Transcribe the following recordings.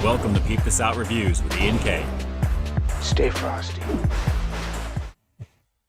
Welcome to Peep This Out Reviews with Ian K. Stay frosty.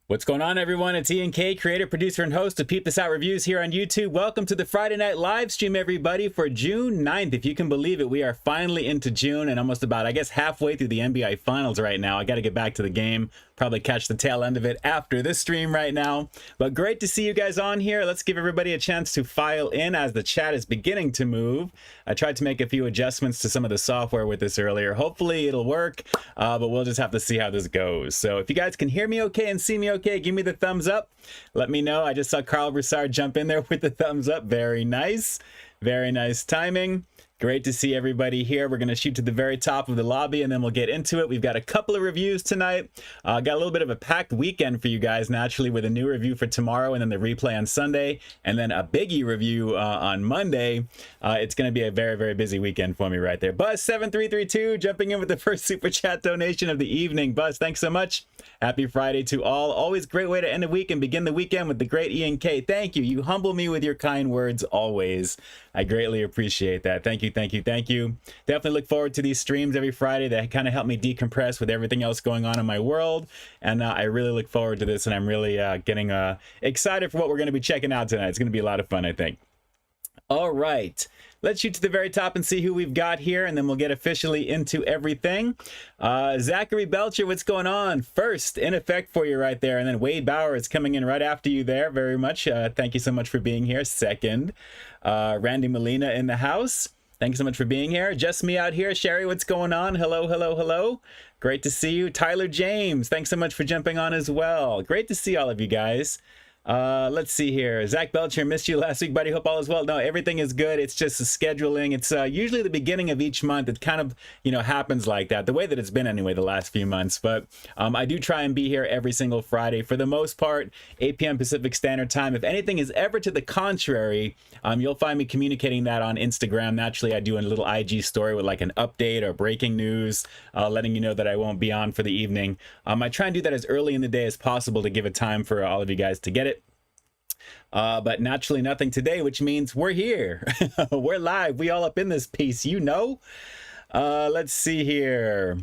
What's going on, everyone? It's Ian K, creator, producer, and host of Peep This Out Reviews here on YouTube. Welcome to the Friday night live stream, everybody, for June 9th. If you can believe it, we are finally into June and almost about, I guess, halfway through the NBA Finals right now. I got to get back to the game. Probably catch the tail end of it after this stream right now. But great to see you guys on here. Let's give everybody a chance to file in as the chat is beginning to move. I tried to make a few adjustments to some of the software with this earlier. Hopefully it'll work, but we'll just have to see how this goes. So if you guys can hear me okay and see me okay, give me the thumbs up. Let me know. I just saw Carl Broussard jump in there with the thumbs up. Very nice. Very nice timing. Great to see everybody here. We're going to shoot to the very top of the lobby and then we'll get into it. We've got a couple of reviews tonight. Got a little bit of a packed weekend for you guys naturally, with a new review for tomorrow and then the replay on Sunday and then a biggie review on Monday. It's going to be a very, very busy weekend for me right there. Buzz7332 jumping in with the first super chat donation of the evening. Buzz, thanks so much. Happy Friday to all. Always a great way to end the week and begin the weekend with the great Ian K. Thank you. You humble me with your kind words always. I greatly appreciate that. Thank you, thank you, thank you. Definitely look forward to these streams every Friday that kind of help me decompress with everything else going on in my world. And I really look forward to this, and I'm really getting excited for what we're going to be checking out tonight. It's going to be a lot of fun, I think. All right. Let's shoot to the very top and see who we've got here, and then we'll get officially into everything. Zachary Belcher, what's going on? First, in effect for you right there. And then Wade Bauer is coming in right after you there. Very much. Thank you so much for being here. Second, Randy Molina in the house. Thank you so much for being here. Just me out here. Sherry, what's going on? Hello, hello, hello. Great to see you. Tyler James, thanks so much for jumping on as well. Great to see all of you guys. Let's see here. Zach Belcher, missed you last week, buddy. Hope all is well. No, everything is good. It's just the scheduling. It's usually the beginning of each month. It kind of, happens like that, the way that it's been anyway the last few months. But I do try and be here every single Friday for the most part, 8 p.m. Pacific Standard Time. If anything is ever to the contrary, you'll find me communicating that on Instagram. Naturally, I do a little IG story with like an update or breaking news, letting you know that I won't be on for the evening. I try and do that as early in the day as possible to give it time for all of you guys to get it. But naturally nothing today, which means we're here. We're live. We all up in this piece, Let's see here.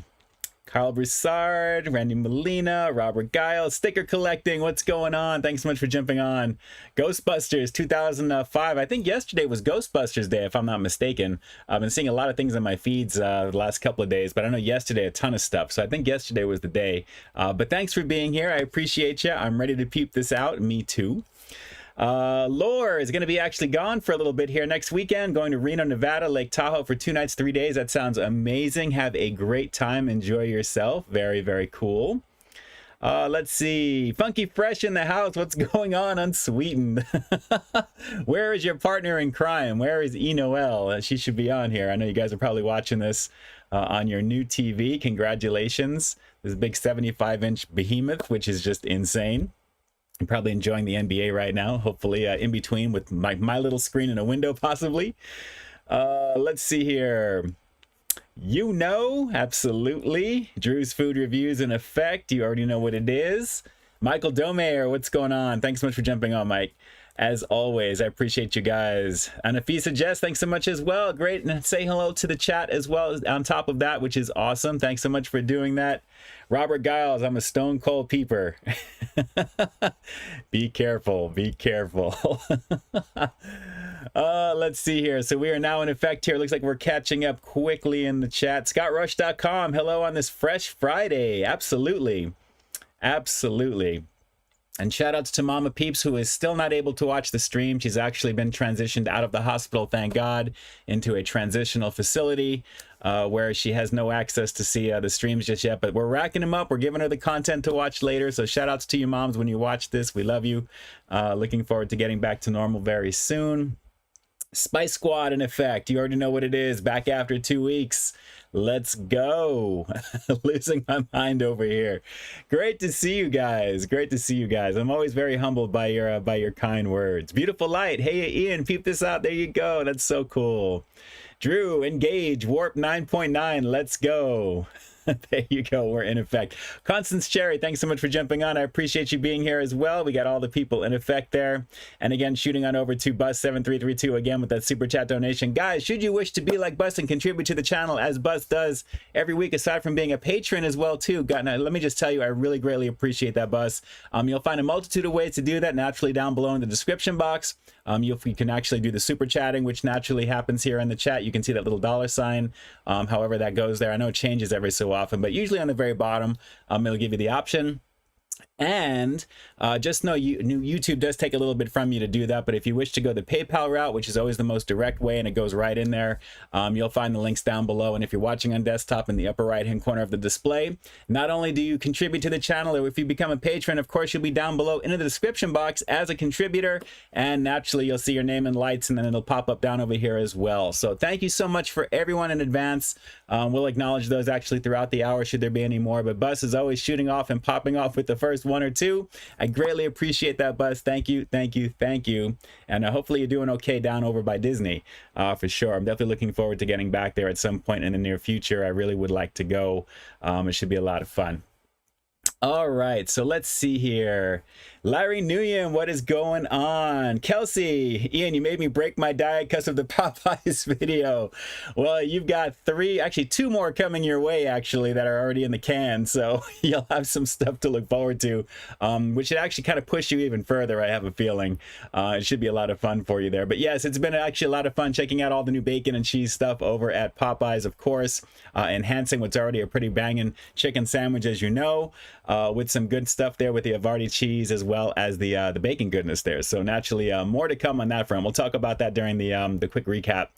Carl Broussard, Randy Molina, Robert Giles, sticker collecting. What's going on? Thanks so much for jumping on. Ghostbusters 2005. I think yesterday was Ghostbusters Day, if I'm not mistaken. I've been seeing a lot of things on my feeds the last couple of days, but I know yesterday a ton of stuff. So I think yesterday was the day. But thanks for being here. I appreciate you. I'm ready to peep this out. Me too. Lore is going to be actually gone for a little bit here next weekend, going to Reno, Nevada, Lake Tahoe for 2 nights, 3 days. That sounds amazing. Have a great time. Enjoy yourself. Very, very cool. Let's see. Funky Fresh in the house. What's going on, Unsweetened? Where is your partner in crime? Where is Noel? She should be on here. I know you guys are probably watching this on your new TV. Congratulations. This big 75-inch behemoth, which is just insane. I'm probably enjoying the NBA right now, hopefully in between with my little screen in a window, possibly. Let's see here. Absolutely. Drew's Food Reviews in effect. You already know what it is. Michael Domayer, what's going on? Thanks so much for jumping on, Mike. As always, I appreciate you guys. Anafisa Jess, thanks so much as well. Great. And say hello to the chat as well on top of that, which is awesome. Thanks so much for doing that. Robert Giles, I'm a stone cold peeper. Be careful. Be careful. Let's see here. So we are now in effect here. Looks like we're catching up quickly in the chat. ScottRush.com. Hello on this fresh Friday. Absolutely. Absolutely. And shout outs to Mama Peeps, who is still not able to watch the stream. She's actually been transitioned out of the hospital, thank God, into a transitional facility where she has no access to see the streams just yet. But we're racking them up. We're giving her the content to watch later. So shout outs to you moms when you watch this. We love you. Looking forward to getting back to normal very soon. Spice Squad in effect. You already know what it is. Back after 2 weeks. Let's go. Losing my mind over here. Great to see you guys. Great to see you guys. I'm always very humbled by your kind words. Beautiful light. Hey, Ian, peep this out. There you go. That's so cool. Drew, engage. Warp 9.9. Let's go. There you go. We're in effect. Constance Cherry, thanks so much for jumping on. I appreciate you being here as well. We got all the people in effect there. And again, shooting on over to Bus7332 again with that super chat donation. Guys, should you wish to be like Bus and contribute to the channel as Bus does every week, aside from being a patron as well too, God, now, let me just tell you, I really greatly appreciate that, Bus. You'll find a multitude of ways to do that naturally down below in the description box. You can actually do the super chatting, which naturally happens here in the chat. You can see that little $sign, however that goes there. I know it changes every so often, but usually on the very bottom, it'll give you the option. And just know YouTube does take a little bit from you to do that, but if you wish to go the PayPal route, which is always the most direct way and it goes right in there, you'll find the links down below. And if you're watching on desktop, in the upper right hand corner of the display, not only do you contribute to the channel, or if you become a patron, of course you'll be down below in the description box as a contributor, and naturally you'll see your name in lights, and then it'll pop up down over here as well. So thank you so much for everyone in advance. We'll acknowledge those actually throughout the hour should there be any more, but Bus is always shooting off and popping off with the first one or two. I greatly appreciate that, Buzz. Thank you, thank you, thank you. And hopefully you're doing okay down over by Disney, for sure. I'm definitely looking forward to getting back there at some point in the near future. I really would like to go. It should be a lot of fun. All right, so let's see here. Larry Nguyen, what is going on? Kelsey, Ian, you made me break my diet because of the Popeyes video. Well, you've got two more coming your way, actually, that are already in the can. So you'll have some stuff to look forward to, which should actually kind of push you even further, I have a feeling. It should be a lot of fun for you there. But yes, it's been actually a lot of fun checking out all the new bacon and cheese stuff over at Popeyes, of course, enhancing what's already a pretty banging chicken sandwich, as you know, with some good stuff there with the Havarti cheese as well as the bacon goodness there. So naturally, more to come on that front. We'll talk about that during the quick recap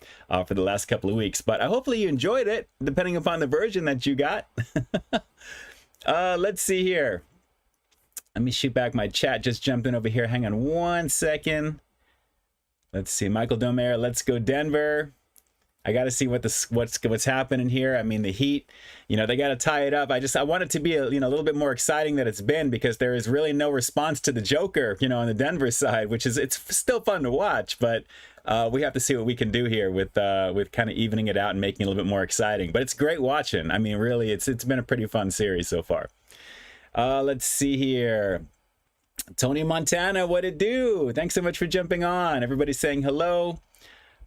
for the last couple of weeks. But hopefully you enjoyed it, depending upon the version that you got. Let's see here. Let me shoot back my chat. Just jumped in over here. Hang on one second. Let's see. Michael Domer, let's go Denver. I got to see what's happening here. I mean, the Heat, they got to tie it up. I want it to be a little bit more exciting than it's been, because there is really no response to the Joker, on the Denver side, which is, it's still fun to watch, but we have to see what we can do here with kind of evening it out and making it a little bit more exciting. But it's great watching. I mean, really, it's been a pretty fun series so far. Let's see here. Tony Montana, what it do? Thanks so much for jumping on. Everybody's saying hello.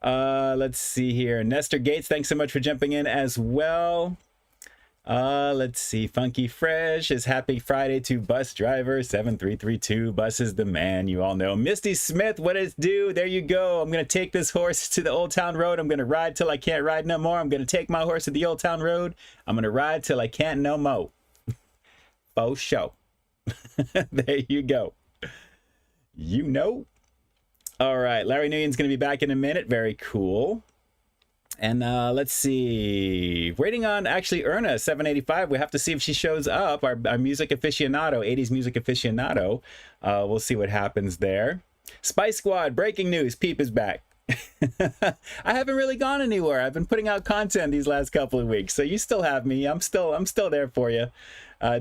Let's see here. Nestor Gates, thanks so much for jumping in as well. Let's see. Funky Fresh is happy Friday to Bus Driver 7332. Bus is the man, you all know. Misty Smith, what is due? There you go. I'm going to take this horse to the Old Town Road. I'm going to ride till I can't ride no more. I'm going to take my horse to the Old Town Road. I'm going to ride till I can't no more. Faux show. There you go. All right, Larry Nguyen's going to be back in a minute. Very cool. And let's see. Waiting on, actually, Erna, 785. We have to see if she shows up. Our music aficionado, 80s music aficionado. We'll see what happens there. Spice Squad, breaking news. Peep is back. I haven't really gone anywhere. I've been putting out content these last couple of weeks, so you still have me. I'm still there for you,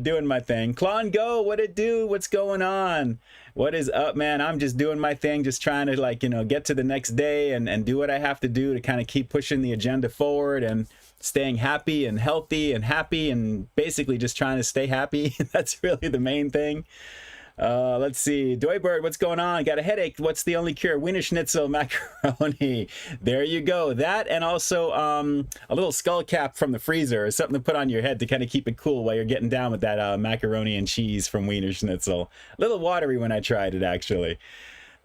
doing my thing. Klon Go, what it do? What's going on? What is up, man? I'm just doing my thing, just trying to get to the next day and do what I have to do to kind of keep pushing the agenda forward and staying happy and healthy and happy and basically just trying to stay happy. That's really the main thing. Let's see. Doybird, what's going on? Got a headache. What's the only cure? Wiener Schnitzel macaroni. There you go. That, and also a little skull cap from the freezer, or something to put on your head to kind of keep it cool while you're getting down with that macaroni and cheese from Wiener Schnitzel. A little watery when I tried it, actually.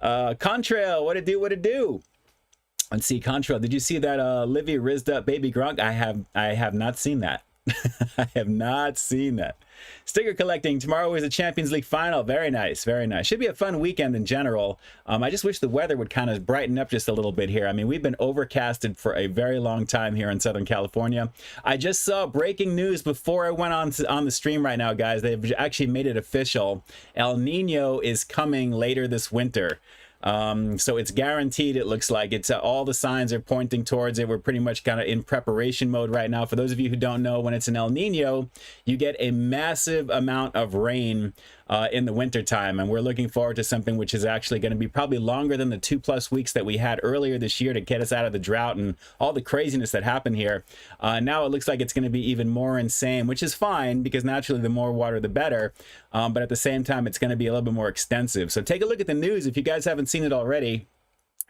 Contrail, what it do? Let's see. Contrail, did you see that Livy rizzed up baby Grunk? I have not seen that. I have not seen that. Sticker collecting. Tomorrow is a Champions League final. Very nice. Very nice. Should be a fun weekend in general. I just wish the weather would kind of brighten up just a little bit here. I mean, we've been overcasted for a very long time here in Southern California. I just saw breaking news before I went on the stream right now, guys. They've actually made it official. El Nino is coming later this winter. So it's guaranteed. It looks like it's all the signs are pointing towards it. We're pretty much kind of in preparation mode right now. For those of you who don't know, when it's an El Nino, you get a massive amount of rain in the wintertime, and we're looking forward to something which is actually going to be probably longer than the 2+ weeks that we had earlier this year to get us out of the drought and all the craziness that happened here. Now it looks like it's going to be even more insane, which is fine because naturally the more water the better, but at the same time it's going to be a little bit more extensive. So take a look at the news if you guys haven't seen it already.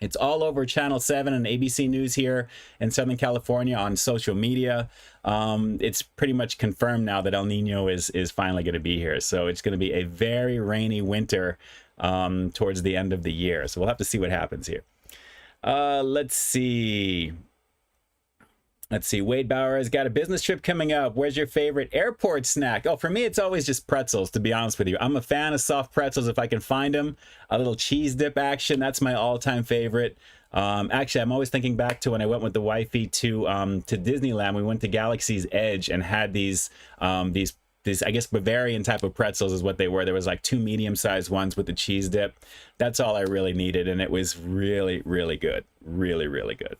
It's all over Channel 7 and ABC News here in Southern California on social media. It's pretty much confirmed now that El Nino is finally going to be here. So it's going to be a very rainy winter towards the end of the year. So we'll have to see what happens here. Let's see. Wade Bauer has got a business trip coming up. Where's your favorite airport snack? Oh, for me, it's always just pretzels, to be honest with you. I'm a fan of soft pretzels if I can find them. A little cheese dip action, that's my all-time favorite. Actually, I'm always thinking back to when I went with the wifey to Disneyland. We went to Galaxy's Edge and had these I guess Bavarian type of pretzels is what they were. There was like 2 medium-sized ones with the cheese dip. That's all I really needed, and it was really, really good. Really, really good.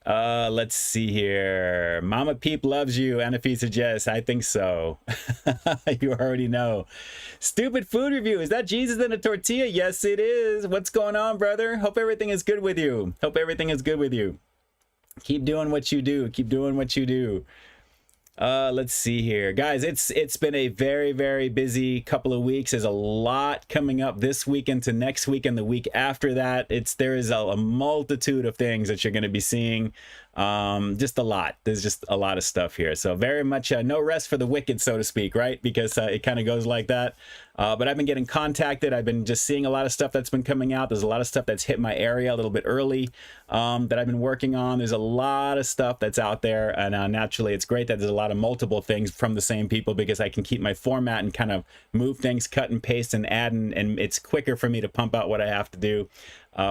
Let's see here. Mama Peep loves you. Anafi suggests, I think so. You already know. Stupid food review. Is that Jesus in a tortilla? Yes, it is. What's going on, brother? Hope everything is good with you. Hope everything is good with you. Keep doing what you do. Keep doing what you do. Let's see here, guys. It's been a very, very busy couple of weeks. There's a lot coming up this week into next week and the week after that. There is a multitude of things that you're going to be seeing. Just a lot. There's just a lot of stuff here. So very much no rest for the wicked, so to speak, right? Because it kind of goes like that. But I've been getting contacted. I've been just seeing a lot of stuff that's been coming out. There's a lot of stuff that's hit my area a little bit early that I've been working on. There's a lot of stuff that's out there. And naturally, it's great that there's a lot of multiple things from the same people because I can keep my format and kind of move things, cut and paste and add. And it's quicker for me to pump out what I have to do.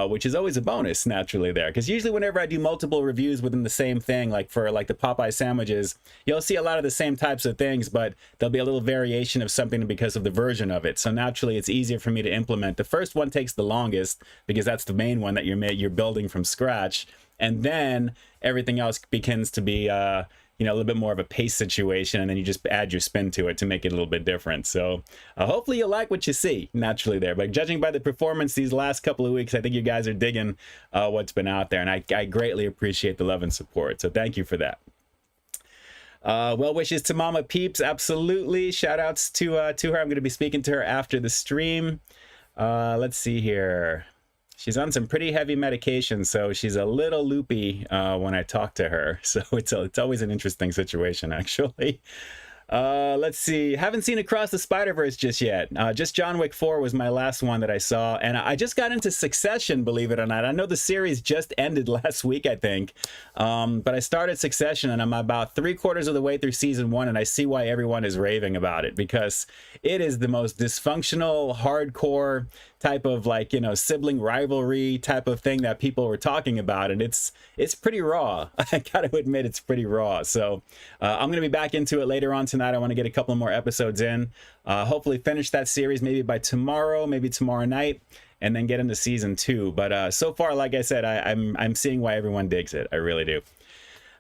Which is always a bonus naturally there, because usually whenever I do multiple reviews within the same thing, like for like the Popeye sandwiches, you'll see a lot of the same types of things, but there'll be a little variation of something because of the version of it. So naturally it's easier for me to implement. The first one takes the longest because that's the main one that you're building from scratch, and then everything else begins to be a little bit more of a pace situation, and then you just add your spin to it to make it a little bit different. So hopefully you'll like what you see naturally there. But judging by the performance these last couple of weeks, I think you guys are digging what's been out there, and I greatly appreciate the love and support. So thank you for that. Well wishes to Mama Peeps, absolutely. Shout outs to her. I'm going to be speaking to her after the stream. Let's see here. She's on some pretty heavy medication, so she's a little loopy when I talk to her. So it's always an interesting situation, actually. Let's see. Haven't seen Across the Spider-Verse just yet. Just John Wick 4 was my last one that I saw. And I just got into Succession, believe it or not. I know the series just ended last week, I think. But I started Succession, and I'm about 3/4 of the way through season 1, and I see why everyone is raving about it, because it is the most dysfunctional, hardcore type of sibling rivalry type of thing that people were talking about, and it's pretty raw. I gotta admit, it's pretty raw. So I'm gonna be back into it later on tonight. I want to get a couple more episodes in, hopefully finish that series maybe by tomorrow, maybe tomorrow night, and then get into season 2. But so far, like I said, I'm seeing why everyone digs it. I really do.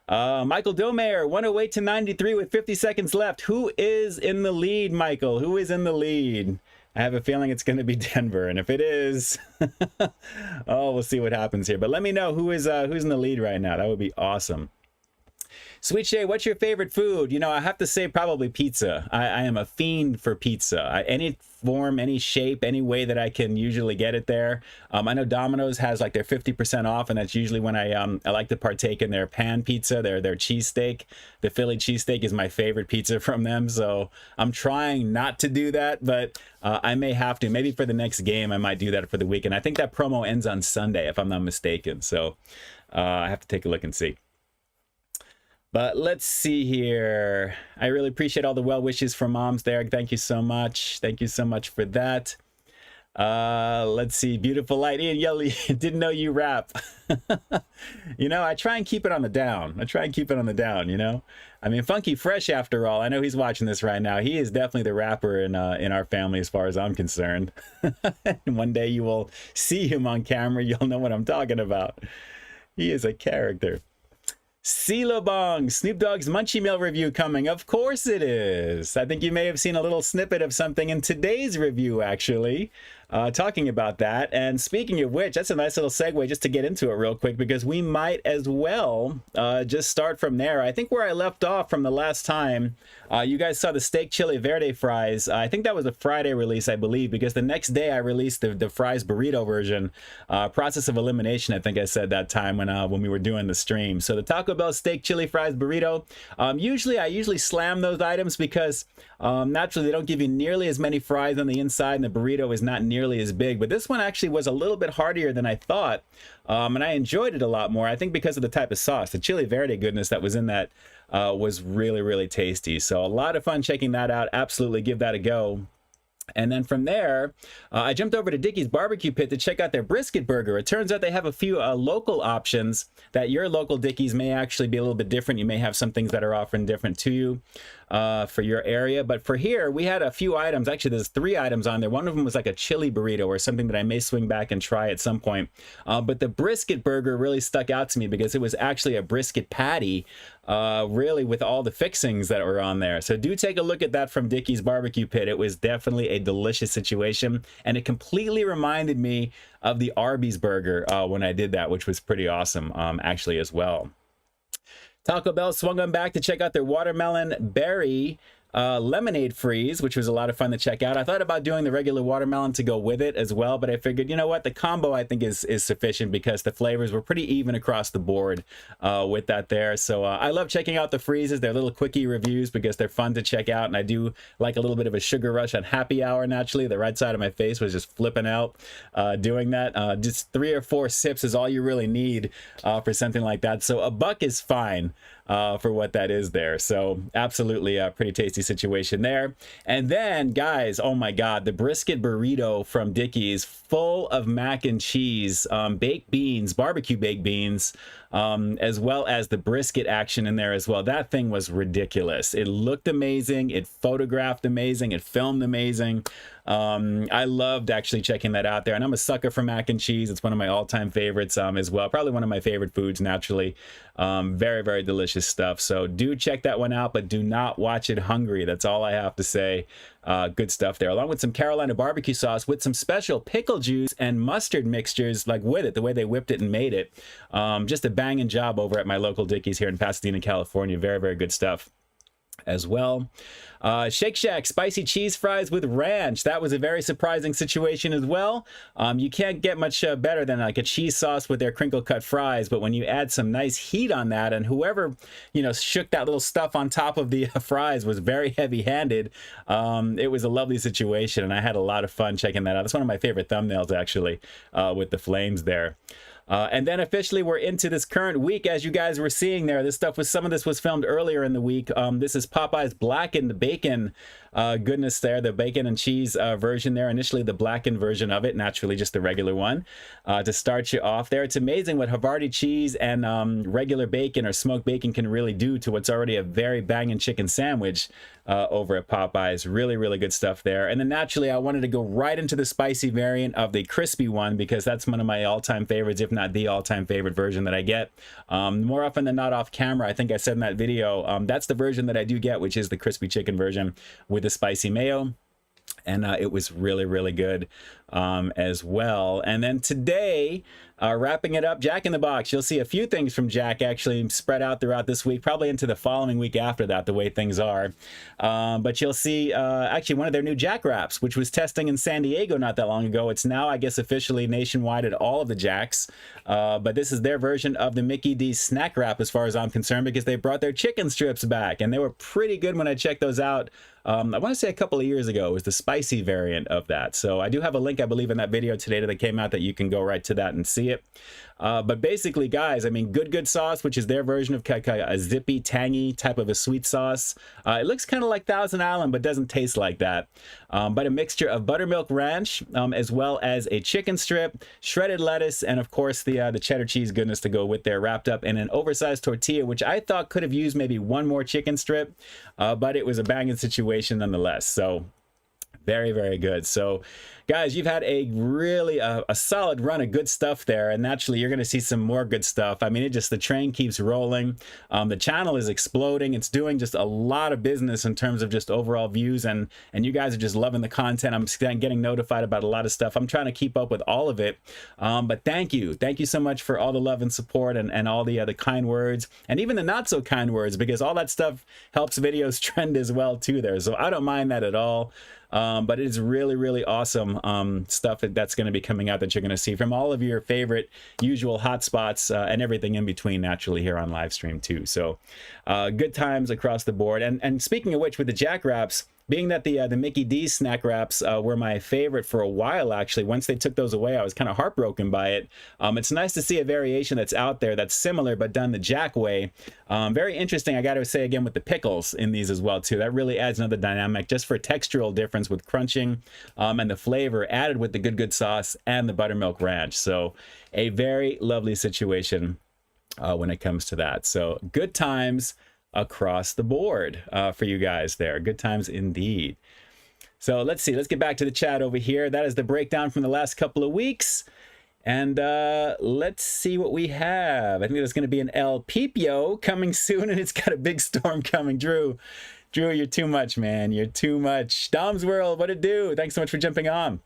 Michael Domayer, 108 to 93 with 50 seconds left. Who is in the lead, Michael? Who is in the lead? I have a feeling it's going to be Denver, and if it is, oh, we'll see what happens here. But let me know who's in the lead right now. That would be awesome. Sweet Shay, what's your favorite food? I have to say probably pizza. I am a fiend for pizza. Any form, any shape, any way that I can usually get it there. I know Domino's has like their 50% off, and that's usually when I like to partake in their pan pizza, their cheesesteak. The Philly cheesesteak is my favorite pizza from them, so I'm trying not to do that, but I may have to. Maybe for the next game, I might do that for the weekend. I think that promo ends on Sunday, if I'm not mistaken, so I have to take a look and see. But let's see here. I really appreciate all the well wishes from moms there. Thank you so much. Thank you so much for that. Let's see, beautiful light. Ian Yelly, didn't know you rap. You know, I try and keep it on the down. You know. I mean, Funky Fresh, after all, I know he's watching this right now. He is definitely the rapper in our family as far as I'm concerned. And one day you will see him on camera. You'll know what I'm talking about. He is a character. CeeLo Bong, Snoop Dogg's Munchie Meal review coming. Of course it is. I think you may have seen a little snippet of something in today's review, actually, talking about that. And speaking of which, that's a nice little segue just to get into it real quick, because we might as well just start from there. I think where I left off from the last time, you guys saw the steak chili verde fries. I think that was a Friday release, I believe, because the next day I released the fries burrito version. Process of elimination, I think I said that time when we were doing the stream. So the Taco Bell steak chili fries burrito. I usually slam those items because naturally they don't give you nearly as many fries on the inside, and the burrito is not nearly as big. But this one actually was a little bit heartier than I thought, and I enjoyed it a lot more. I think because of the type of sauce, the chili verde goodness that was in that was really, really tasty. So a lot of fun checking that out. Absolutely give that a go. And then from there, I jumped over to Dickey's Barbecue Pit to check out their brisket burger. It turns out they have a few local options that your local Dickey's may actually be a little bit different. You may have some things that are offering different to you for your area. But for here, we had a few items. Actually, there's 3 items on there. One of them was like a chili burrito or something that I may swing back and try at some point. But the brisket burger really stuck out to me because it was actually a brisket patty, really with all the fixings that were on there. So do take a look at that from Dickey's Barbecue Pit. It was definitely a delicious situation, and it completely reminded me of the Arby's burger when I did that, which was pretty awesome actually as well. Taco Bell swung on back to check out their watermelon berry lemonade freeze, which was a lot of fun to check out. I thought about doing the regular watermelon to go with it as well, but I figured, you know what, the combo I think is sufficient because the flavors were pretty even across the board with that there. So I love checking out the freezes. They're little quickie reviews because they're fun to check out, and I do like a little bit of a sugar rush on happy hour. Naturally, the right side of my face was just flipping out doing that. Just 3 or 4 sips is all you really need for something like that. So a buck is fine for what that is there. So absolutely a pretty tasty situation there. And then, guys, oh my God, the brisket burrito from Dickey's, full of mac and cheese, baked beans, barbecue baked beans, as well as the brisket action in there as well. That thing was ridiculous. It looked amazing. It photographed amazing. It filmed amazing. I loved actually checking that out there, and I'm a sucker for mac and cheese. It's one of my all-time favorites as well. Probably one of my favorite foods, naturally. Very, very delicious stuff. So do check that one out, but do not watch it hungry. That's all I have to say. Good stuff there, along with some Carolina barbecue sauce with some special pickle juice and mustard mixtures, like with it, the way they whipped it and made it. Just a banging job over at my local Dickey's here in Pasadena, California. Very, very good stuff as well. Shake Shack spicy cheese fries with ranch. That was a very surprising situation as well. You can't get much better than like a cheese sauce with their crinkle cut fries, but when you add some nice heat on that, and whoever, you know, shook that little stuff on top of the fries was very heavy handed. It was a lovely situation, and I had a lot of fun checking that out. That's one of my favorite thumbnails actually, with the flames there. And then officially we're into this current week. As you guys were seeing there, some of this was filmed earlier in the week. This is Popeye's blackened bacon goodness there, the bacon and cheese version there. Initially the blackened version of it, naturally just the regular one to start you off there. It's amazing what Havarti cheese and regular bacon or smoked bacon can really do to what's already a very banging chicken sandwich over at Popeye's. Really, really good stuff there. And then naturally I wanted to go right into the spicy variant of the crispy one because that's one of my all-time favorites, if not the all-time favorite version that I get. More often than not off camera, I think I said in that video, that's the version that I do get, which is the crispy chicken version with the spicy mayo. And it was really, really good as well. And then today, wrapping it up, Jack in the Box. You'll see a few things from Jack actually spread out throughout this week, probably into the following week after that, the way things are. But you'll see actually one of their new Jack wraps, which was testing in San Diego not that long ago. It's now, I guess, officially nationwide at all of the Jacks. But this is their version of the Mickey D's snack wrap as far as I'm concerned, because they brought their chicken strips back, and they were pretty good when I checked those out. I want to say a couple of years ago. It was the spicy variant of that. So I do have a link, I believe, in that video today that came out that you can go right to that and see it. But basically, guys, I mean, good sauce, which is their version of a zippy, tangy type of a sweet sauce. It looks kind of like Thousand Island, but doesn't taste like that. But a mixture of buttermilk ranch, as well as a chicken strip, shredded lettuce, and of course the cheddar cheese goodness to go with there, wrapped up in an oversized tortilla, which I thought could have used maybe one more chicken strip, but it was a banging situation nonetheless. So very, very good. So guys, you've had a really a solid run of good stuff there, and naturally you're going to see some more good stuff. I mean, the train keeps rolling. The channel is exploding. It's doing just a lot of business in terms of just overall views, and you guys are just loving the content. I'm getting notified about a lot of stuff. I'm trying to keep up with all of it, but thank you so much for all the love and support, and all the kind words, and even the not so kind words, because all that stuff helps videos trend as well too there. So I don't mind that at all. But it is really, really awesome stuff that's going to be coming out that you're going to see from all of your favorite usual hotspots and everything in between, naturally, here on live stream too. So good times across the board. And speaking of which, with the Jack Wraps, being that the Mickey D's snack wraps were my favorite for a while, actually, once they took those away, I was kind of heartbroken by it. It's nice to see a variation that's out there that's similar, but done the Jack way. Very interesting, I got to say again, with the pickles in these as well, too. That really adds another dynamic just for textural difference with crunching and the flavor added with the good sauce and the buttermilk ranch. So a very lovely situation when it comes to that. So good times across the board for you guys there. Good times indeed. So let's see, let's get back to the chat over here. That is the breakdown from the last couple of weeks, and let's see what we have. I think there's going to be an El Peepio coming soon, and it's got a big storm coming. Drew, you're too much, man. You're too much. Dom's World, what it do? Thanks so much for jumping on.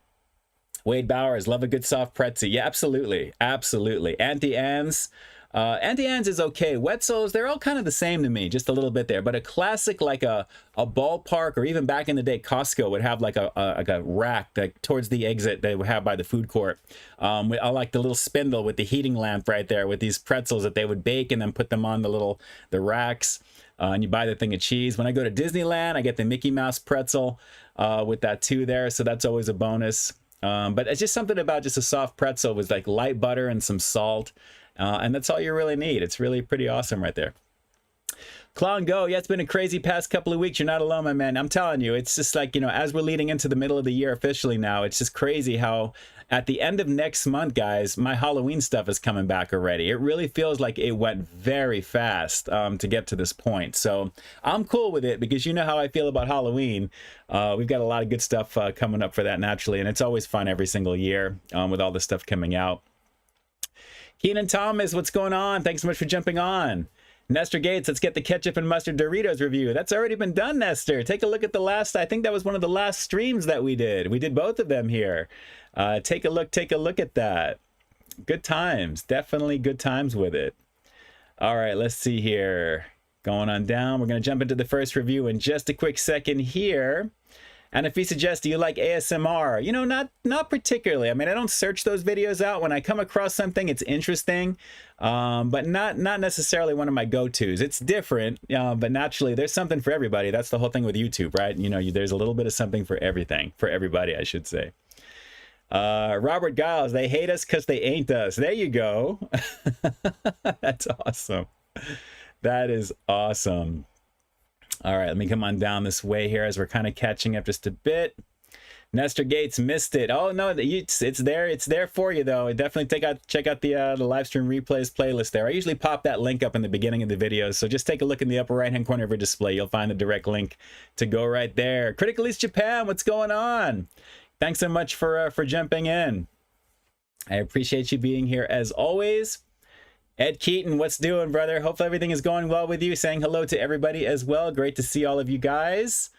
Wade Bowers, love a good soft pretzel. Yeah, absolutely, Auntie Anne's is okay. Wetzel's, they're all kind of the same to me, just a little bit there. But a classic, like a ballpark, or even back in the day, Costco would have like a rack like towards the exit they would have by the food court. I like the little spindle with the heating lamp right there with these pretzels that they would bake and then put them on the racks. And you buy the thing of cheese. When I go to Disneyland, I get the Mickey Mouse pretzel with that too there. So that's always a bonus. But it's just something about just a soft pretzel with like light butter and some salt. And that's all you really need. It's really pretty awesome right there. Clown Go, yeah, it's been a crazy past couple of weeks. You're not alone, my man. I'm telling you, it's just like, as we're leading into the middle of the year officially now, it's just crazy how at the end of next month, guys, my Halloween stuff is coming back already. It really feels like it went very fast to get to this point. So I'm cool with it because you know how I feel about Halloween. We've got a lot of good stuff coming up for that naturally, and it's always fun every single year with all the stuff coming out. Keenan Thomas, what's going on? Thanks so much for jumping on. Nestor Gates, let's get the ketchup and mustard Doritos review. That's already been done, Nestor. Take a look at the last, I think that was one of the last streams that we did. We did both of them here. Take a look at that. Good times, definitely good times with it. All right, let's see here. Going on down, we're gonna jump into the first review in just a quick second here. And if he suggests, do you like ASMR? Not particularly. I mean, I don't search those videos out. When I come across something, it's interesting, but not necessarily one of my go-tos. It's different, but naturally, there's something for everybody. That's the whole thing with YouTube, right? There's a little bit of something for everything, for everybody, I should say. Robert Giles, they hate us because they ain't us. There you go. That's awesome. That is awesome. All right, let me come on down this way here as we're kind of catching up just a bit. Nestor Gates missed it. Oh no, it's there. It's there for you though. Definitely check out the Livestream Replays playlist there. I usually pop that link up in the beginning of the video, so just take a look in the upper right-hand corner of your display. You'll find the direct link to go right there. Critical East Japan, what's going on? Thanks so much for jumping in. I appreciate you being here as always. Ed Keaton, what's doing, brother? Hopefully everything is going well with you. Saying hello to everybody as well. Great to see all of you guys.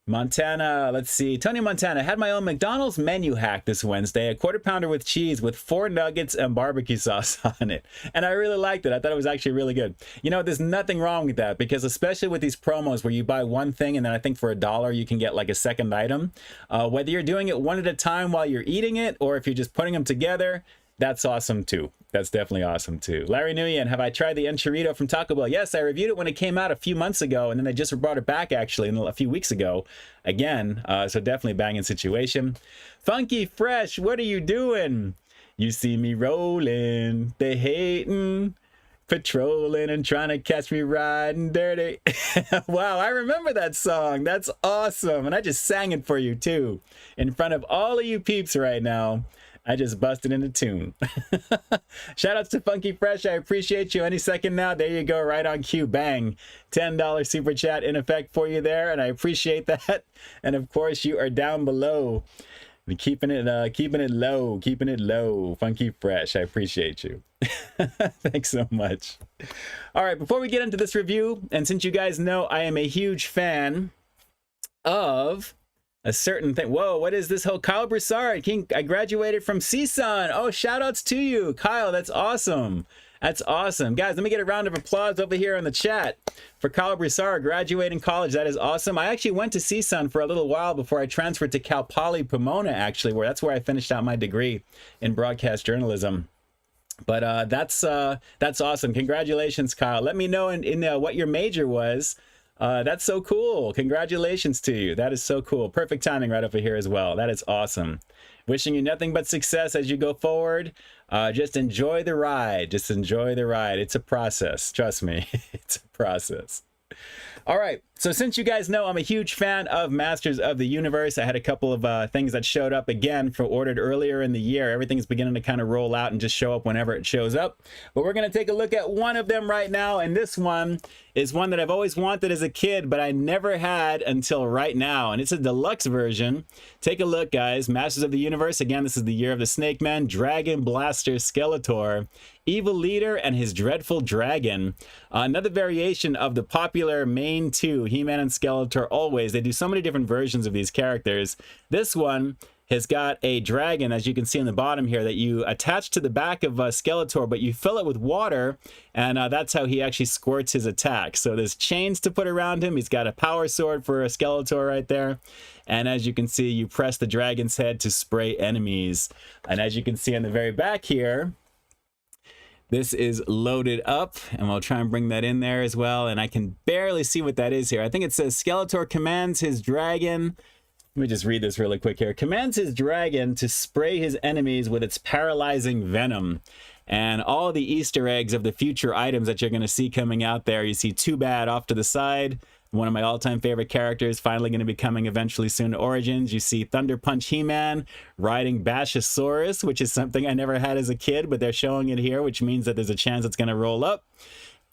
Montana, let's see. Tony Montana, had my own McDonald's menu hack this Wednesday. A quarter pounder with cheese with 4 nuggets and barbecue sauce on it. And I really liked it. I thought it was actually really good. There's nothing wrong with that because especially with these promos where you buy one thing and then I think for $1 you can get like a second item. Whether you're doing it one at a time while you're eating it or if you're just putting them together, that's awesome too. That's definitely awesome too. Larry Nguyen, have I tried the Enchilito from Taco Bell? Yes, I reviewed it when it came out a few months ago, and then they just brought it back actually a few weeks ago again. So definitely banging situation. Funky Fresh, what are you doing? You see me rolling, they hating, patrolling and trying to catch me riding dirty. Wow, I remember that song. That's awesome. And I just sang it for you too, in front of all of you peeps right now. I just busted into tune. Shout outs to Funky Fresh. I appreciate you. Any second now. There you go. Right on cue. Bang. $10 super chat in effect for you there. And I appreciate that. And of course, you are down below. Keeping it low. Funky Fresh. I appreciate you. Thanks so much. All right. Before we get into this review, and since you guys know I am a huge fan of a certain thing. Whoa, what is this whole Kyle Broussard? I graduated from CSUN. Oh, shout outs to you, Kyle. That's awesome. That's awesome. Guys, let me get a round of applause over here in the chat for Kyle Broussard graduating college. That is awesome. I actually went to CSUN for a little while before I transferred to Cal Poly Pomona, actually, that's where I finished out my degree in broadcast journalism. But that's awesome. Congratulations, Kyle. Let me know in what your major was. That's so cool. Congratulations to you. That is so cool. Perfect timing right over here as well. That is awesome. Wishing you nothing but success as you go forward. Just enjoy the ride. Just enjoy the ride. It's a process. Trust me. It's a process. All right. So since you guys know I'm a huge fan of Masters of the Universe, I had a couple of things that showed up again for ordered earlier in the year. Everything's beginning to kind of roll out and just show up whenever it shows up. But we're going to take a look at one of them right now. And this one is one that I've always wanted as a kid, but I never had until right now. And it's a deluxe version. Take a look, guys. Masters of the Universe. Again, this is the year of the Snake Man, Dragon Blaster Skeletor, Evil Leader, and his Dreadful Dragon. Another variation of the popular main two, He-Man and Skeletor always. They do so many different versions of these characters. This one has got a dragon, as you can see on the bottom here, that you attach to the back of Skeletor, but you fill it with water, and that's how he actually squirts his attack. So there's chains to put around him. He's got a power sword for a Skeletor right there. And as you can see, you press the dragon's head to spray enemies. And as you can see on the very back here, this is loaded up, and we'll try and bring that in there as well. And I can barely see what that is here. I think it says Skeletor commands his dragon. Let me just read this really quick here. Commands his dragon to spray his enemies with its paralyzing venom. And all the Easter eggs of the future items that you're going to see coming out there. You see Too Bad off to the side. One of my all-time favorite characters, finally going to be coming eventually soon to Origins. You see Thunder Punch He-Man riding Bashosaurus, which is something I never had as a kid, but they're showing it here, which means that there's a chance it's going to roll up.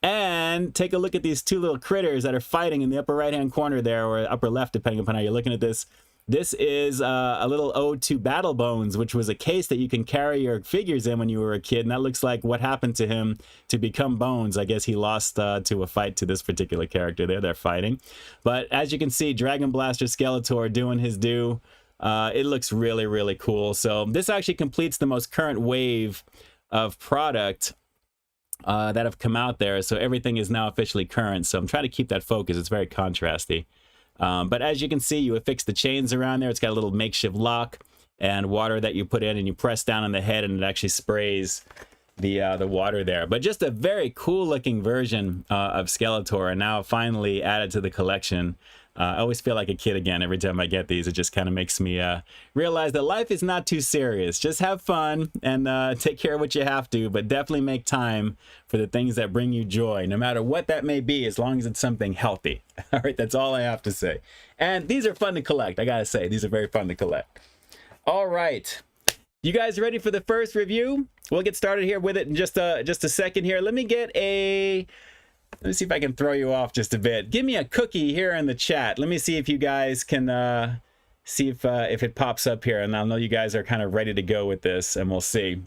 And take a look at these two little critters that are fighting in the upper right-hand corner there, or upper left, depending upon how you're looking at this. This is a little ode to Battle Bones, which was a case that you can carry your figures in when you were a kid. And that looks like what happened to him to become Bones. I guess he lost to a fight to this particular character there. They're fighting. But as you can see, Dragon Blaster Skeletor doing his due. It looks really, really cool. So this actually completes the most current wave of product that have come out there. So everything is now officially current. So I'm trying to keep that focus. It's very contrasty. But as you can see, you affix the chains around there. It's got a little makeshift lock and water that you put in, and you press down on the head, and it actually sprays the water there. But just a very cool looking version of Skeletor, and now finally added to the collection. I always feel like a kid again every time I get these. It just kind of makes me realize that life is not too serious. Just have fun and take care of what you have to, but definitely make time for the things that bring you joy, no matter what that may be, as long as it's something healthy. All right, that's all I have to say. And these are fun to collect. I gotta say, these are very fun to collect. All right, you guys ready for the first review? We'll get started here with it in just a second here. Let me see if I can throw you off just a bit. Give me a cookie here in the chat. Let me see if you guys can see if it pops up here, and I'll know you guys are kind of ready to go with this, and we'll see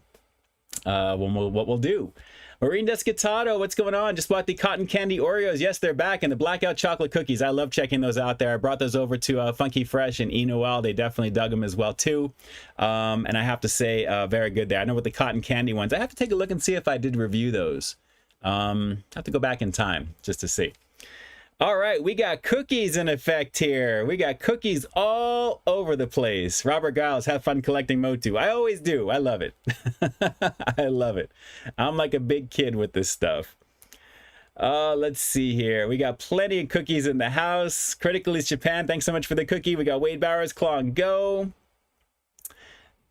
what we'll do. Marine Descatado, what's going on? Just bought the cotton candy Oreos. Yes, they're back, and the blackout chocolate cookies. I love checking those out there. I brought those over to Funky Fresh and E-Noel. They definitely dug them as well too. And I have to say, very good there. I know with the cotton candy ones, I have to take a look and see if I did review those. I have to go back in time just to see. All right, we got cookies in effect here. We got cookies all over the place. Robert Giles, have fun collecting Motu. I always do. I love it. I love it. I'm like a big kid with this stuff. Let's see here. We got plenty of cookies in the house. Critical East Japan, thanks so much for the cookie. We got Wade Bowers, Claw and Go.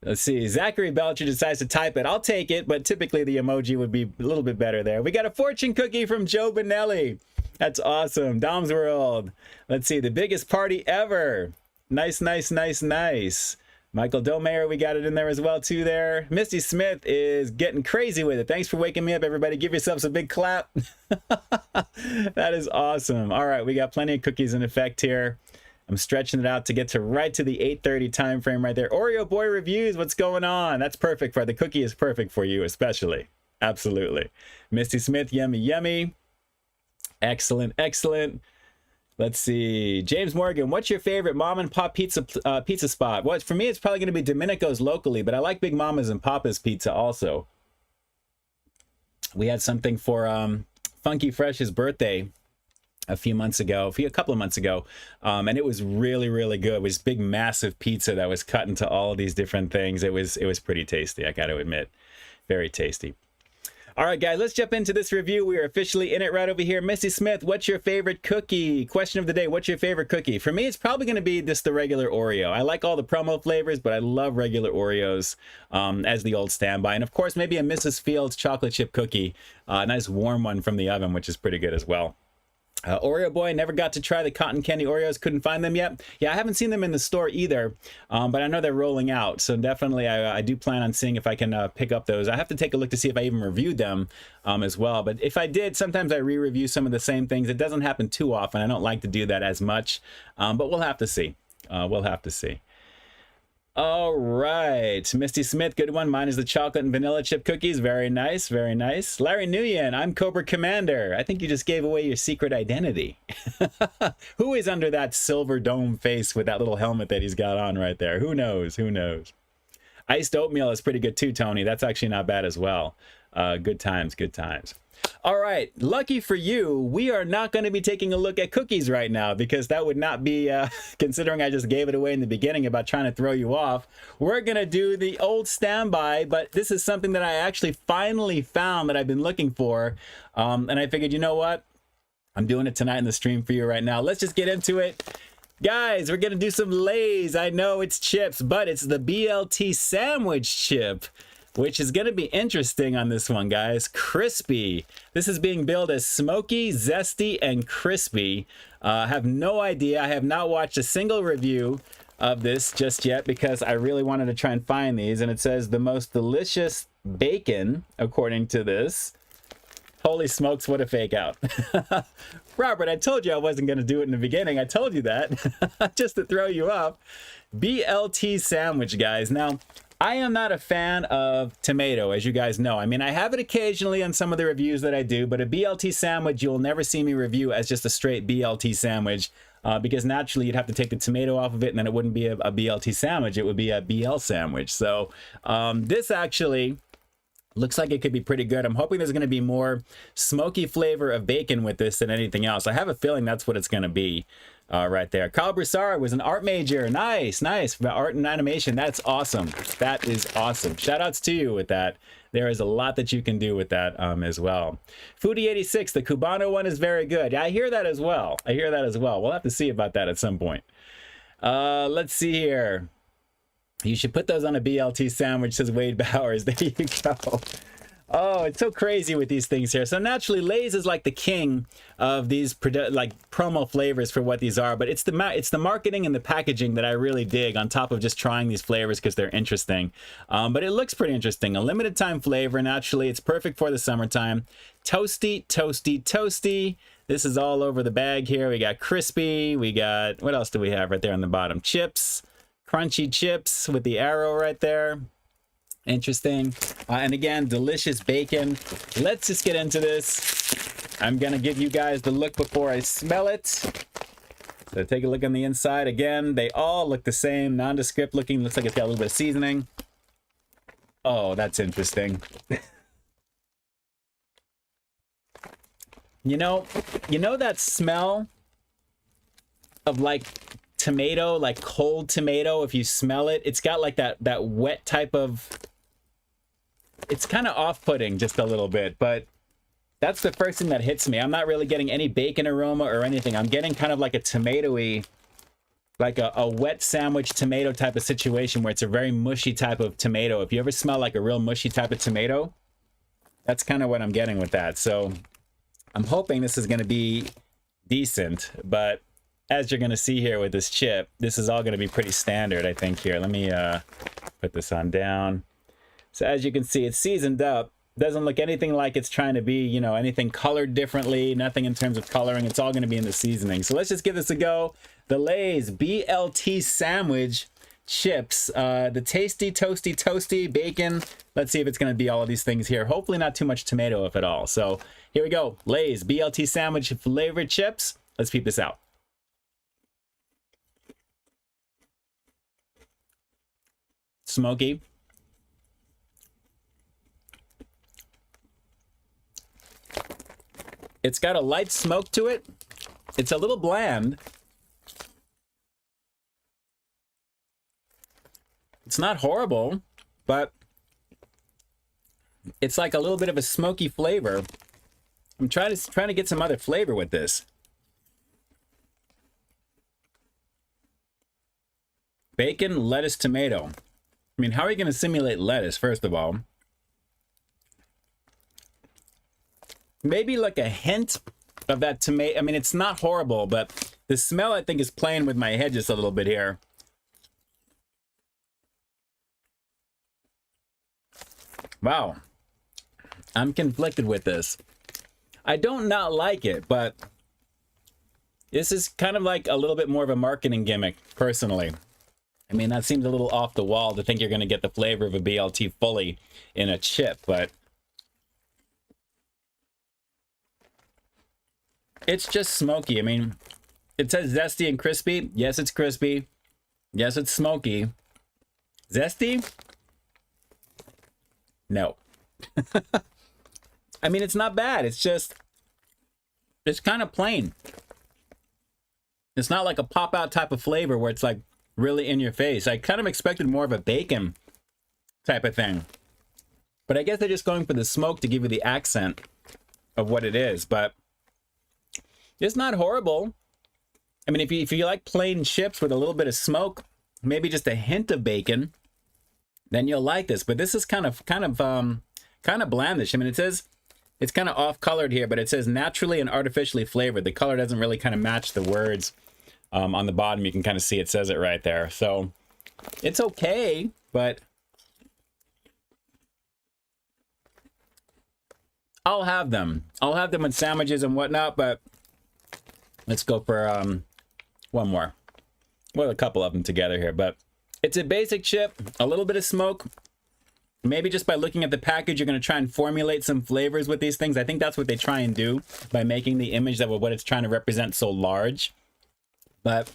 Let's see. Zachary Belcher decides to type it. I'll take it, but typically the emoji would be a little bit better there. We got a fortune cookie from Joe Benelli. That's awesome. Dom's World. Let's see. The biggest party ever. Nice, nice, nice, nice. Michael Domayer, we got it in there as well, too, there. Misty Smith is getting crazy with it. Thanks for waking me up, everybody. Give yourselves a big clap. That is awesome. All right, we got plenty of cookies in effect here. I'm stretching it out to get to right to the 8:30 time frame right there. Oreo Boy Reviews, what's going on? That's perfect for the cookie is perfect for you, especially. Absolutely. Misty Smith, yummy, yummy. Excellent, excellent. Let's see. James Morgan, what's your favorite mom and pop pizza spot? Well, for me, it's probably going to be Domenico's locally, but I like Big Mama's and Papa's Pizza also. We had something for Funky Fresh's birthday a couple of months ago, and it was really, really good. It was big, massive pizza that was cut into all of these different things. It was pretty tasty, I got to admit. Very tasty. All right, guys, let's jump into this review. We are officially in it right over here. Misty Smith, what's your favorite cookie? Question of the day, what's your favorite cookie? For me, it's probably going to be just the regular Oreo. I like all the promo flavors, but I love regular Oreos as the old standby. And, of course, maybe a Mrs. Fields chocolate chip cookie, a nice warm one from the oven, which is pretty good as well. Oreo Boy, never got to try the cotton candy Oreos, couldn't find them yet. Yeah, I haven't seen them in the store either, but I know they're rolling out, so definitely I do plan on seeing if I can pick up those. I have to take a look to see if I even reviewed them as well, but if I did, sometimes I re-review some of the same things. It doesn't happen too often. I don't like to do that as much, but we'll have to see. We'll have to see. All right, Misty Smith, good one. Mine is the chocolate and vanilla chip cookies. Very nice, very nice. Larry Nguyen, I'm Cobra Commander. I think you just gave away your secret identity. Who is under that silver dome face with that little helmet that he's got on right there? Who knows? Who knows? Iced oatmeal is pretty good too, Tony. That's actually not bad as well. Good times, good times. All right, lucky for you, we are not going to be taking a look at cookies right now because that would not be, considering I just gave it away in the beginning about trying to throw you off. We're going to do the old standby, but this is something that I actually finally found that I've been looking for. And I figured, you know what? I'm doing it tonight in the stream for you right now. Let's just get into it. Guys, we're going to do some Lay's. I know it's chips, but it's the BLT sandwich chip, which is going to be interesting on this one, guys. Crispy. This is being billed as smoky, zesty, and crispy. I have no idea. I have not watched a single review of this just yet because I really wanted to try and find these. And it says the most delicious bacon, according to this. Holy smokes, what a fake out. Robert, I told you I wasn't going to do it in the beginning. I told you that just to throw you off. BLT sandwich, guys. Now, I am not a fan of tomato, as you guys know. I mean, I have it occasionally on some of the reviews that I do, but a BLT sandwich, you'll never see me review as just a straight BLT sandwich because naturally you'd have to take the tomato off of it and then it wouldn't be a BLT sandwich. It would be a BL sandwich. So this actually looks like it could be pretty good. I'm hoping there's going to be more smoky flavor of bacon with this than anything else. I have a feeling that's what it's going to be. Right there. Kyle Broussard was an art major. Nice, nice. Art and animation. That's awesome. That is awesome. Shout outs to you with that. There is a lot that you can do with that as well. Foodie86, the Cubano one is very good. Yeah, I hear that as well. I hear that as well. We'll have to see about that at some point. Let's see here. You should put those on a BLT sandwich, says Wade Bowers. There you go. Oh, it's so crazy with these things here. So naturally, Lay's is like the king of these like promo flavors for what these are. But it's the marketing and the packaging that I really dig on top of just trying these flavors because they're interesting. But it looks pretty interesting. A limited time flavor. Naturally, it's perfect for the summertime. Toasty, toasty, toasty. This is all over the bag here. We got crispy. We got, what else do we have right there on the bottom? Chips. Crunchy chips with the arrow right there. Interesting. And again, delicious bacon. Let's just get into this. I'm gonna give you guys the look before I smell it. So take a look on the inside. Again, they all look the same, nondescript looking. Looks like it's got a little bit of seasoning. Oh, that's interesting. You know that smell of like tomato, like cold tomato, if you smell it, it's got like that wet type of, it's kind of off-putting just a little bit, but that's the first thing that hits me. I'm not really getting any bacon aroma or anything. I'm getting kind of like a tomatoey like a wet sandwich tomato type of situation where it's a very mushy type of tomato. If you ever smell like a real mushy type of tomato, that's kind of what I'm getting with that. So I'm hoping this is going to be decent, but as you're going to see here with this chip, this is all going to be pretty standard, I think. Here, let me put this on down. So as you can see, it's seasoned up. Doesn't look anything like it's trying to be, you know, anything colored differently, nothing in terms of coloring. It's all going to be in the seasoning. So let's just give this a go. The Lay's BLT sandwich chips, the tasty, toasty bacon. Let's see if it's going to be all of these things here. Hopefully not too much tomato, if at all. So here we go. Lay's BLT sandwich flavored chips. Let's peep this out. Smoky. It's got a light smoke to it. It's a little bland. It's not horrible, but it's like a little bit of a smoky flavor. I'm trying to get some other flavor with this. Bacon, lettuce, tomato. I mean, how are you going to simulate lettuce, first of all? Maybe like a hint of that tomato. I mean, it's not horrible, but the smell, I think, is playing with my head just a little bit here. Wow. I'm conflicted with this. I don't not like it, but this is kind of like a little bit more of a marketing gimmick, personally. I mean, that seems a little off the wall to think you're going to get the flavor of a BLT fully in a chip, but it's just smoky. I mean, it says zesty and crispy. Yes, it's crispy. Yes, it's smoky. Zesty? No. I mean, it's not bad. It's just, it's kind of plain. It's not like a pop-out type of flavor where it's like really in your face. I kind of expected more of a bacon type of thing. But I guess they're just going for the smoke to give you the accent of what it is. But it's not horrible. I mean, if you like plain chips with a little bit of smoke, maybe just a hint of bacon, then you'll like this. But this is kind of blandish. I mean, it says it's kind of off-colored here, but it says naturally and artificially flavored. The color doesn't really kind of match the words on the bottom. You can kind of see it says it right there. So it's okay, but I'll have them. I'll have them with sandwiches and whatnot, but let's go for one more. Well, a couple of them together here, but it's a basic chip, a little bit of smoke. Maybe just by looking at the package, you're going to try and formulate some flavors with these things. I think that's what they try and do by making the image of what it's trying to represent so large. But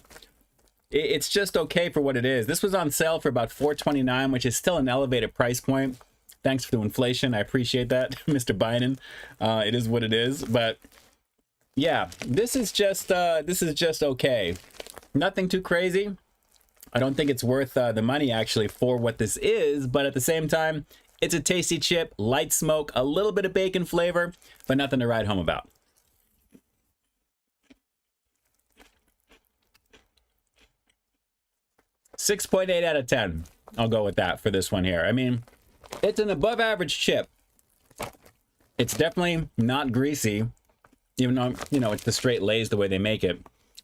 it's just okay for what it is. This was on sale for about $4.29, which is still an elevated price point. Thanks for the inflation. I appreciate that, Mr. Biden. It is what it is. But yeah, this is just okay. Nothing too crazy. I don't think it's worth the money actually for what this is, but at the same time, it's a tasty chip, light smoke, a little bit of bacon flavor, but nothing to write home about. $6.8 out of 10. I'll go with that for this one here. I mean, it's an above average chip. It's definitely not greasy, even though, you know, it's the straight Lay's the way they make it.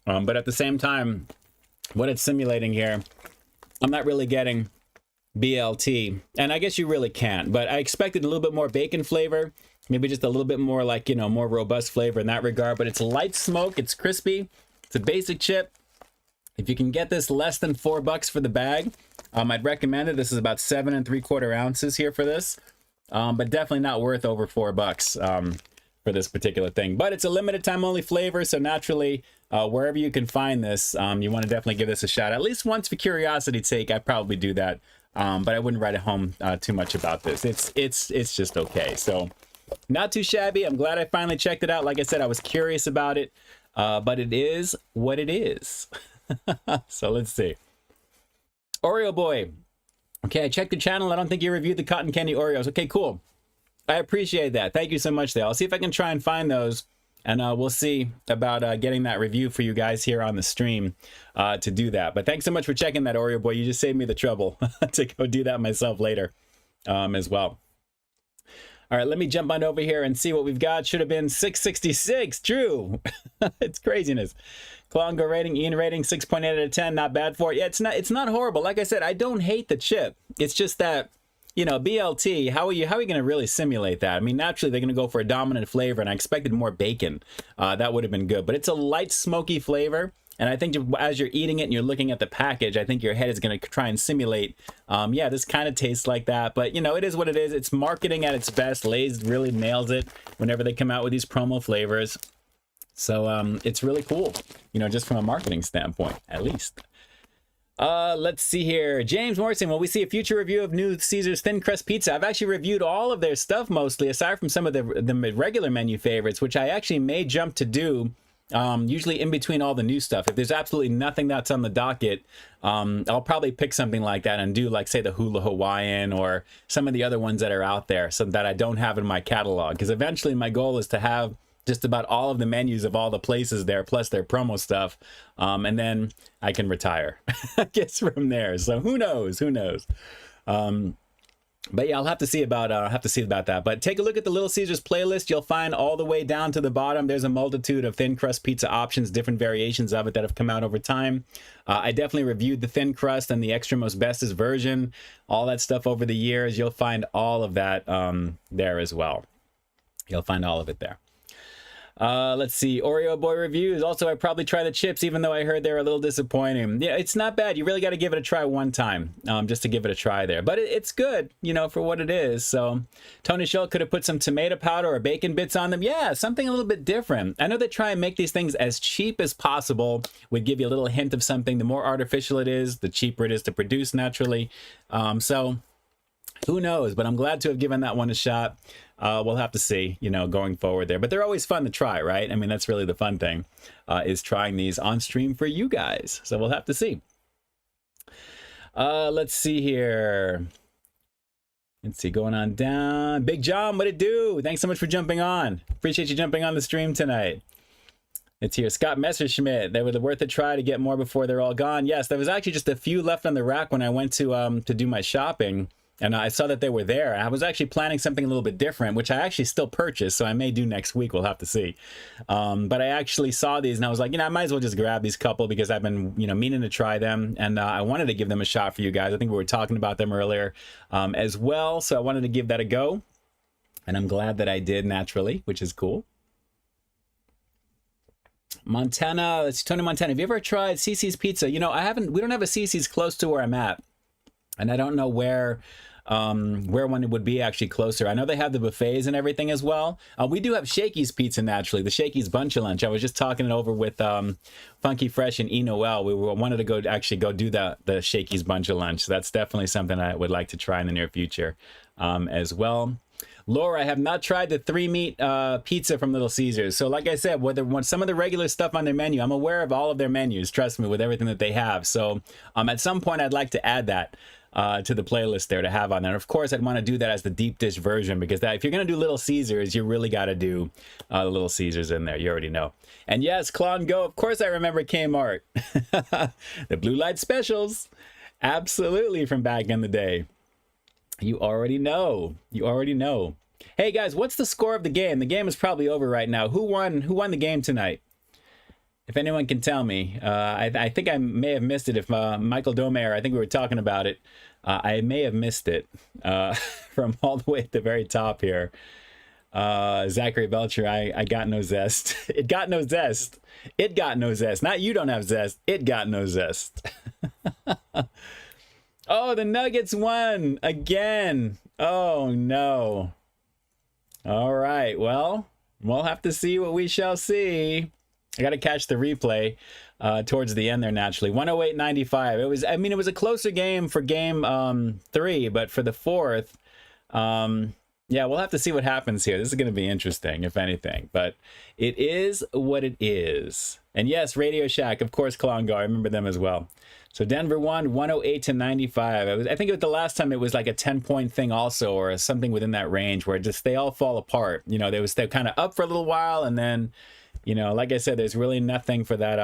But at the same time, what it's simulating here, I'm not really getting BLT, and I guess you really can't, but I expected a little bit more bacon flavor, maybe just a little bit more like, you know, more robust flavor in that regard. But it's light smoke, it's crispy, it's a basic chip. If you can get this less than $4 for the bag, I'd recommend it. This is about 7 3/4 ounces here for this, but definitely not worth over $4 for this particular thing. But it's a limited time only flavor, so naturally, wherever you can find this, you want to definitely give this a shot. At least once for curiosity's sake, I'd probably do that, but I wouldn't write it home too much about this. It's just okay. So not too shabby. I'm glad I finally checked it out. Like I said, I was curious about it, but it is what it is. So let's see. Oreo Boy. Okay, I checked the channel. I don't think you reviewed the cotton candy Oreos. Okay, cool. I appreciate that. Thank you so much there. I'll see if I can try and find those and we'll see about getting that review for you guys here on the stream to do that. But thanks so much for checking that, Oreo boy. You just saved me the trouble to go do that myself later as well. All right, let me jump on over here and see what we've got. Should have been 666. True. It's craziness. Klongo rating, Ian rating, 6.8 out of 10. Not bad for it. Yeah, it's not horrible. Like I said, I don't hate the chip. It's just that, you know, BLT, how are you going to really simulate that? I mean, naturally, they're going to go for a dominant flavor, and I expected more bacon. That would have been good. But it's a light, smoky flavor. And I think as you're eating it and you're looking at the package, I think your head is going to try and simulate, yeah, this kind of tastes like that. But, you know, it is what it is. It's marketing at its best. Lay's really nails it whenever they come out with these promo flavors. So it's really cool, you know, just from a marketing standpoint, at least. Let's see here. James Morrison, will we see a future review of New Caesar's Thin Crust Pizza? I've actually reviewed all of their stuff mostly, aside from some of the regular menu favorites, which I actually may jump to do. Usually in between all the new stuff. If there's absolutely nothing that's on the docket, I'll probably pick something like that and do, like, say, the Hula Hawaiian or some of the other ones that are out there, so that I don't have in my catalog. Because eventually my goal is to have just about all of the menus of all the places there, plus their promo stuff, and then I can retire, I guess, from there. So who knows? Who knows? But yeah, I'll have to see about that. But take a look at the Little Caesars playlist. You'll find all the way down to the bottom, there's a multitude of thin crust pizza options, different variations of it that have come out over time. I definitely reviewed the thin crust and the extra most bestest version, all that stuff over the years. You'll find all of that there as well. You'll find all of it there. Let's see, Oreo boy reviews. Also, I probably try the chips, even though I heard they're a little disappointing. Yeah, it's not bad. You really got to give it a try one time, just to give it a try there. But it's good, you know, for what it is. So Tony Schultz could have put some tomato powder or bacon bits on them. Yeah, something a little bit different. I know they try and make these things as cheap as possible. Would give you a little hint of something. The more artificial it is, the cheaper it is to produce naturally. So who knows? But I'm glad to have given that one a shot. We'll have to see, you know, going forward there. But they're always fun to try, right? I mean, that's really the fun thing, is trying these on stream for you guys. So we'll have to see. Let's see here. Let's see, going on down. Big John, what it do? Thanks so much for jumping on. Appreciate you jumping on the stream tonight. It's here. Scott Messerschmidt. They were worth a try to get more before they're all gone. Yes, there was actually just a few left on the rack when I went to do my shopping. And I saw that they were there. I was actually planning something a little bit different, which I actually still purchased, so I may do next week. We'll have to see. But I actually saw these, and I was like, you know, I might as well just grab these couple because I've been, you know, meaning to try them, and I wanted to give them a shot for you guys. I think we were talking about them earlier as well, so I wanted to give that a go, and I'm glad that I did naturally, which is cool. Montana, let's see, Tony Montana. Have you ever tried CC's Pizza? You know, I haven't. We don't have a CC's close to where I'm at. And I don't know where one would be actually closer. I know they have the buffets and everything as well. We do have Shakey's Pizza naturally, the Shakey's Bunch of Lunch. I was just talking it over with Funky Fresh and E. Noel. We wanted to go do the Shakey's Bunch of Lunch. So that's definitely something I would like to try in the near future as well. Laura, I have not tried the 3-meat pizza from Little Caesars. So like I said, some of the regular stuff on their menu, I'm aware of all of their menus, trust me, with everything that they have. So at some point, I'd like to add that to the playlist there to have on there. Of course, I'd want to do that as the deep dish version, because if you're going to do Little Caesars, you really got to do the Little Caesars in there. You already know. And yes, Klon Go, of course I remember Kmart. The Blue Light Specials. Absolutely, from back in the day. You already know. You already know. Hey guys, what's the score of the game? The game is probably over right now. Who won the game tonight? If anyone can tell me. I think I may have missed it. If Michael Domer, I think we were talking about it. I may have missed it from all the way at the very top here. Zachary Belcher, I got no zest. It got no zest. It got no zest. Not you don't have zest. It got no zest. Oh, the Nuggets won again. Oh, no. All right. Well, we'll have to see what we shall see. I got to catch the replay towards the end there, naturally. 108-95. It was a closer game for game 3, but for the fourth, yeah, we'll have to see what happens here. This is going to be interesting, if anything, but it is what it is. And yes, Radio Shack, of course, Kalongo, I remember them as well. So Denver won 108 to 95. I think the last time it was like a 10-point thing also, or something within that range where just they all fall apart. You know, they're kind of up for a little while, and then, you know, like I said, there's really nothing for that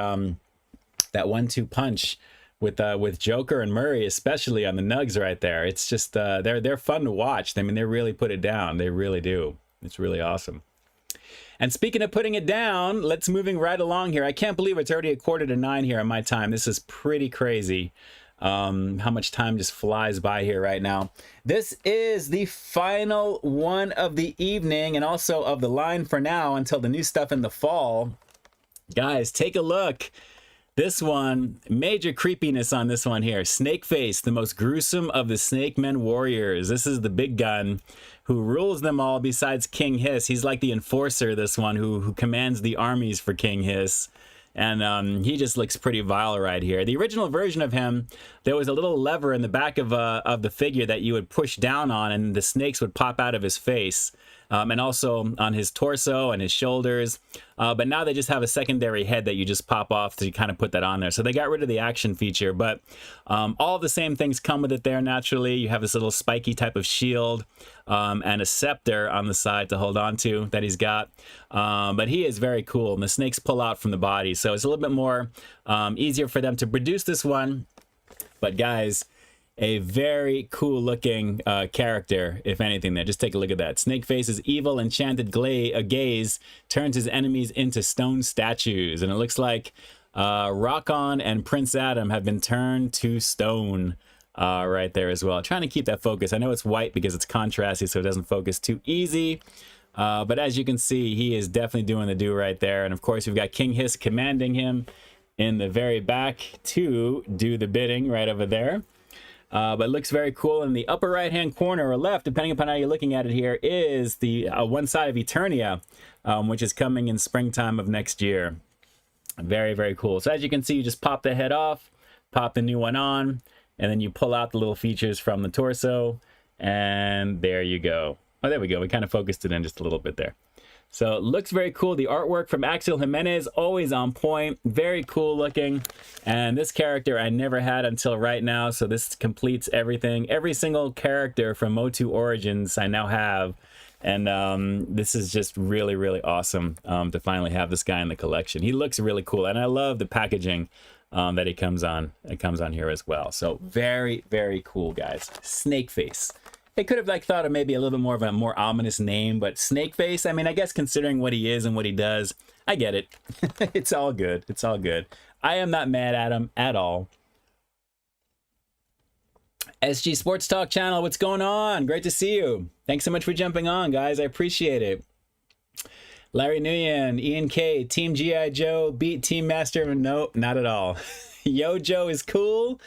that 1-2 punch with Joker and Murray, especially on the Nugs right there. It's just they're fun to watch. I mean, they really put it down. They really do. It's really awesome. And speaking of putting it down, let's moving right along here. I can't believe it's already 8:45 here on my time. This is pretty crazy. How much time just flies by here right now. This is the final one of the evening and also of the line for now until the new stuff in the fall. Guys, take a look. This one, major creepiness on this one here. Snakeface, the most gruesome of the Snake Men warriors. This is the big gun who rules them all besides King Hiss. He's like the enforcer, this one, who commands the armies for King Hiss. And he just looks pretty vile right here. The original version of him, there was a little lever in the back of the figure that you would push down on, and the snakes would pop out of his face. And also on his torso and his shoulders. But now they just have a secondary head that you just pop off to kind of put that on there. So they got rid of the action feature, but all the same things come with it there naturally. You have this little spiky type of shield and a scepter on the side to hold on to that he's got. But he is very cool, and the snakes pull out from the body. So it's a little bit more easier for them to produce this one. But guys, a very cool looking character, if anything there. Just take a look at that. Snakeface's evil enchanted gaze turns his enemies into stone statues. And it looks like Rock-On and Prince Adam have been turned to stone right there as well. Trying to keep that focus. I know it's white because it's contrasty, so it doesn't focus too easy. But as you can see, he is definitely doing the do right there. And of course, we've got King Hiss commanding him in the very back to do the bidding right over there. But it looks very cool. In the upper right hand corner or left, depending upon how you're looking at it here, is the one side of Eternia, which is coming in springtime of next year. Very, very cool. So as you can see, you just pop the head off, pop the new one on, and then you pull out the little features from the torso, and there you go. Oh, there we go. We kind of focused it in just a little bit there. So it looks very cool. The artwork from Axel Jimenez, always on point. Very cool looking. And this character I never had until right now. So this completes everything. Every single character from Motu Origins I now have. And this is just really, really awesome to finally have this guy in the collection. He looks really cool. And I love the packaging that he comes on. It comes on here as well. So very, very cool, guys. Snakeface. They could have thought of maybe a little bit more of a more ominous name, but Snakeface, I mean, I guess considering what he is and what he does, I get it. It's all good. It's all good. I am not mad at him at all. SG Sports Talk channel, what's going on? Great to see you. Thanks so much for jumping on, guys. I appreciate it. Larry Nguyen, Ian K, Team G.I. Joe, beat Team Master. No, not at all. Yo Joe is cool.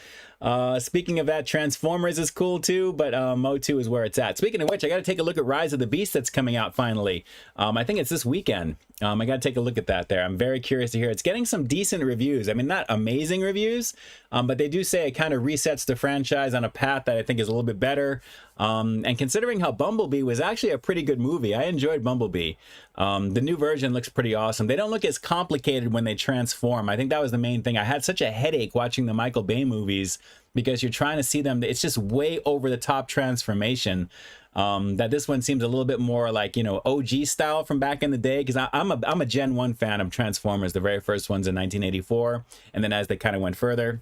Speaking of that, Transformers is cool too, but Motu is where it's at. Speaking of which, I got to take a look at Rise of the Beast that's coming out finally. I think it's this weekend. I got to take a look at that there. I'm very curious to hear. It's getting some decent reviews. I mean, not amazing reviews, but they do say it kind of resets the franchise on a path that I think is a little bit better. And considering how Bumblebee was actually a pretty good movie, I enjoyed Bumblebee. The new version looks pretty awesome. They don't look as complicated when they transform. I think that was the main thing. I had such a headache watching the Michael Bay movies because you're trying to see them. It's just way over the top transformation. That this one seems a little bit more like, you know, OG style from back in the day, because I'm a Gen 1 fan of Transformers, the very first ones in 1984, and then as they kind of went further.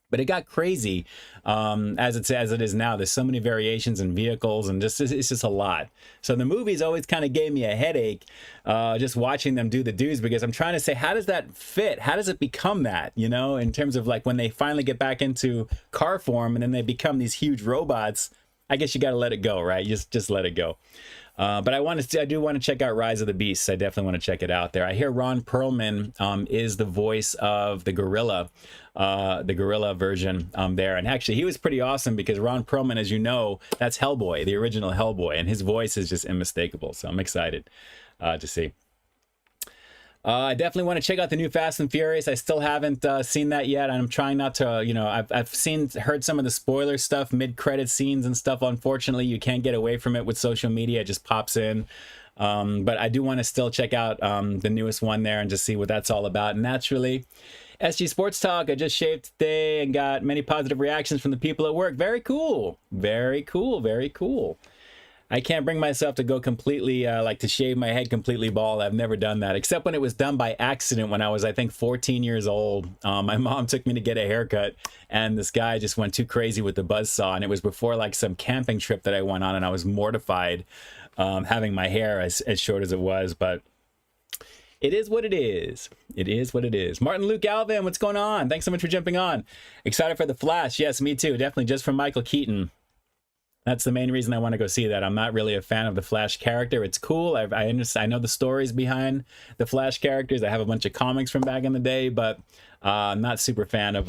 But it got crazy as it is now. There's so many variations in vehicles, and it's just a lot. So the movies always kind of gave me a headache just watching them do the do's, because I'm trying to say, how does that fit? How does it become that, you know, in terms of like when they finally get back into car form and then they become these huge robots? I guess you got to let it go, right? Just let it go. But I do want to check out Rise of the Beasts. I definitely want to check it out there. I hear Ron Perlman is the voice of the gorilla version there. And actually, he was pretty awesome because Ron Perlman, as you know, that's Hellboy, the original Hellboy, and his voice is just unmistakable. So I'm excited to see. I definitely want to check out the new Fast and Furious. I still haven't seen that yet. I'm trying not to, you know, I've heard some of the spoiler stuff, mid-credit scenes and stuff. Unfortunately, you can't get away from it with social media. It just pops in. But I do want to still check out the newest one there and just see what that's all about. And naturally, SG Sports Talk, I just shaved today and got many positive reactions from the people at work. Very cool. Very cool. Very cool. I can't bring myself to go completely, like to shave my head completely bald. I've never done that, except when it was done by accident when I was, I think, 14 years old. My mom took me to get a haircut, and this guy just went too crazy with the buzzsaw, and it was before like some camping trip that I went on, and I was mortified having my hair as short as it was, but it is what it is. It is what it is. Martin Luke Alvin, what's going on? Thanks so much for jumping on. Excited for The Flash. Yes, me too. Definitely just from Michael Keaton. That's the main reason I want to go see that. I'm not really a fan of the Flash character. It's cool. I know the stories behind the Flash characters. I have a bunch of comics from back in the day, but I'm not super fan of